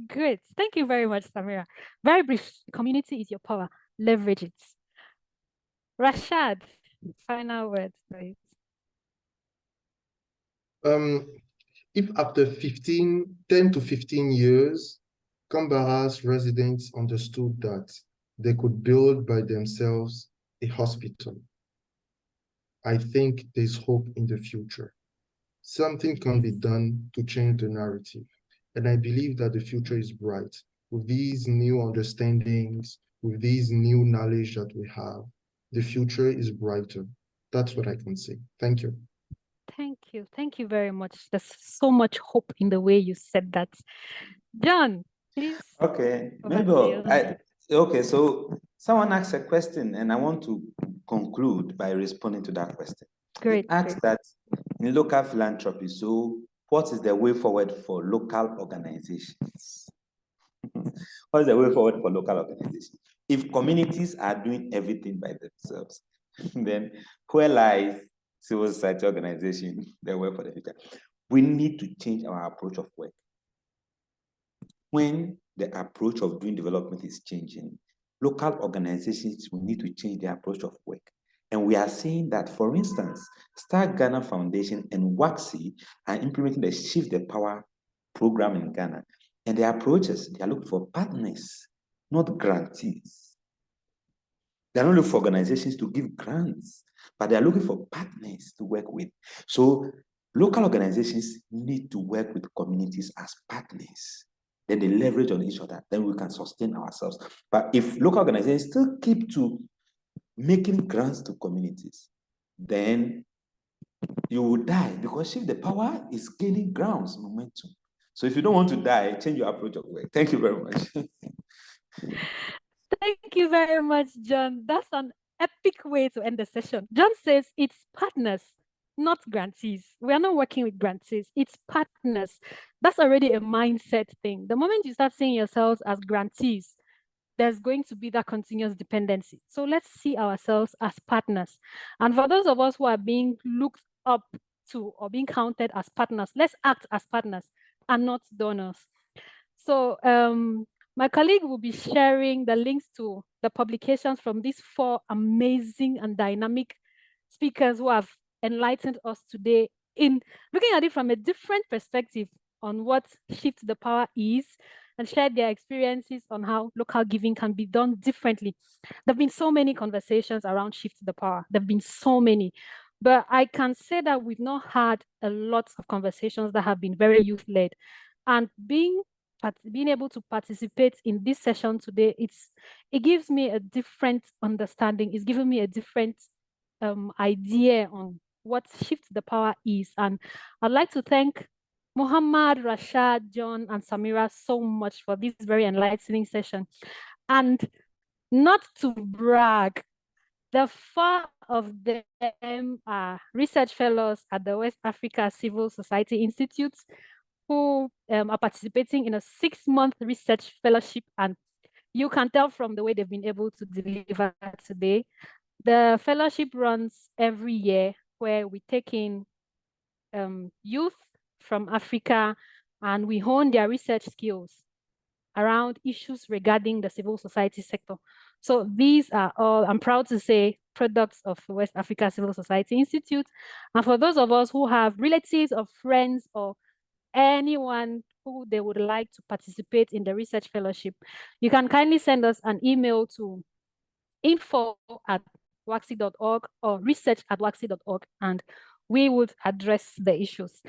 Great. Thank you very much, Samira. Very brief. Community is your power. Leverage it. Rashad, final words, please. If after 10 to 15 years, Canberra's residents understood that they could build by themselves a hospital, I think there's hope in the future. Something can be done to change the narrative. And I believe that the future is bright. With these new understandings, with these new knowledge that we have, the future is brighter. That's what I can say. Thank you. Thank you. Thank you very much. There's so much hope in the way you said that. John, please. Okay, Over to maybe you. okay, so someone asked a question and I want to conclude by responding to that question. Great. It asks that in local philanthropy, so what is the way forward for local organizations? What is the way forward for local organizations? If communities are doing everything by themselves, then where lies civil society organization, the way for the future? We need to change our approach of work. When the approach of doing development is changing, local organizations will need to change their approach of work. And we are seeing that, for instance, Star Ghana Foundation and WAXI are implementing the Shift the Power program in Ghana. And their approaches, they are looking for partners, not grantees. They're not looking for organizations to give grants, but they're looking for partners to work with. So local organizations need to work with communities as partners. Then they leverage on each other, then we can sustain ourselves. But if local organizations still keep to making grants to communities, then you will die, because Shift the Power is gaining grounds, momentum. So if you don't want to die, change your approach of work. Thank you very much. Thank you very much, John. That's an epic way to end the session. John says it's partners, not grantees. We are not working with grantees, it's partners. That's already a mindset thing. The moment you start seeing yourselves as grantees, there's going to be that continuous dependency. So let's see ourselves as partners. And for those of us who are being looked up to or being counted as partners, let's act as partners and not donors. So my colleague will be sharing the links to the publications from these 4 amazing and dynamic speakers who have enlightened us today in looking at it from a different perspective on what Shift the Power is, and shared their experiences on how local giving can be done differently. There have been so many conversations around Shift the Power. There have been so many. But I can say that we've not had a lot of conversations that have been very youth-led. And being able to participate in this session today, it gives me a different understanding. It's given me a different idea on what Shift the Power is. And I'd like to thank Muhammad, Rashad, John, and Samira so much for this very enlightening session. And not to brag, the 4 of them are research fellows at the West Africa Civil Society Institute, who are participating in a 6-month research fellowship. And you can tell from the way they've been able to deliver today. The fellowship runs every year, where we take in youth from Africa and we hone their research skills around issues regarding the civil society sector. So these are all, I'm proud to say, products of West Africa Civil Society Institute. And for those of us who have relatives or friends or anyone who they would like to participate in the research fellowship, you can kindly send us an email to info@waxi.org or research@waxi.org, and we would address the issues.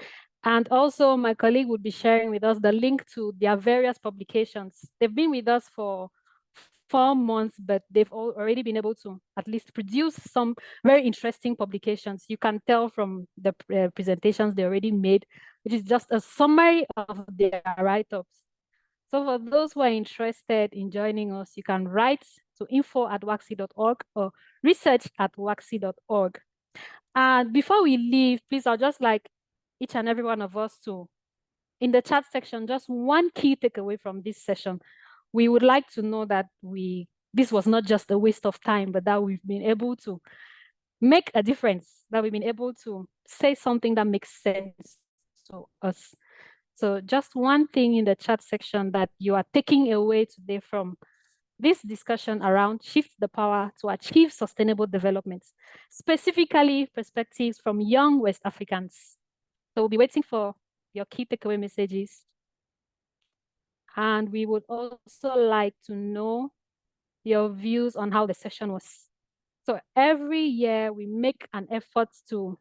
And also my colleague would be sharing with us the link to their various publications. They've been with us for 4 months, but they've already been able to at least produce some very interesting publications. You can tell from the presentations they already made, which is just a summary of their write-ups. So for those who are interested in joining us, you can write to info@waxi.org or research@waxi.org. And before we leave, please, I'll just like each and every one of us to, in the chat section, just one key takeaway from this session. We would like to know that this was not just a waste of time, but that we've been able to make a difference, that we've been able to say something that makes sense to us. So just one thing in the chat section that you are taking away today from this discussion around shift the power to achieve sustainable development, specifically perspectives from young West Africans. So we'll be waiting for your key takeaway messages. And we would also like to know your views on how the session was. So every year we make an effort to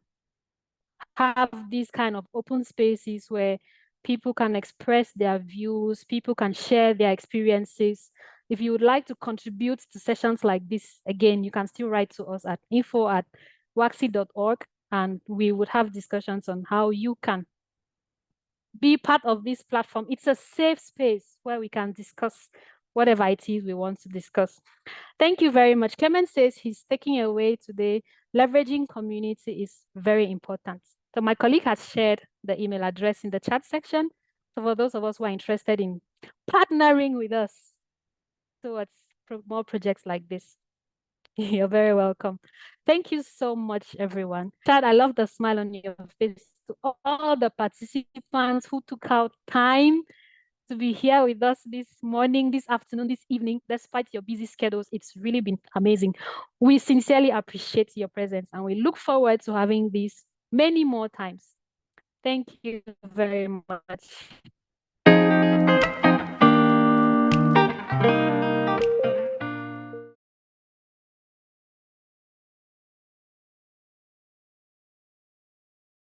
have these kind of open spaces where people can express their views, people can share their experiences. If you would like to contribute to sessions like this, again, you can still write to us at info@waxy.org, and we would have discussions on how you can be part of this platform. It's a safe space where we can discuss whatever it is we want to discuss. Thank you very much. Clement says he's taking away today, leveraging community is very important. So my colleague has shared the email address in the chat section. So for those of us who are interested in partnering with us towards more projects like this, you're very welcome. Thank you so much, everyone. Chad, I love the smile on your face. To all the participants who took out time to be here with us this morning, this afternoon, this evening, despite your busy schedules. It's really been amazing. We sincerely appreciate your presence, and we look forward to having this many more times. Thank you very much.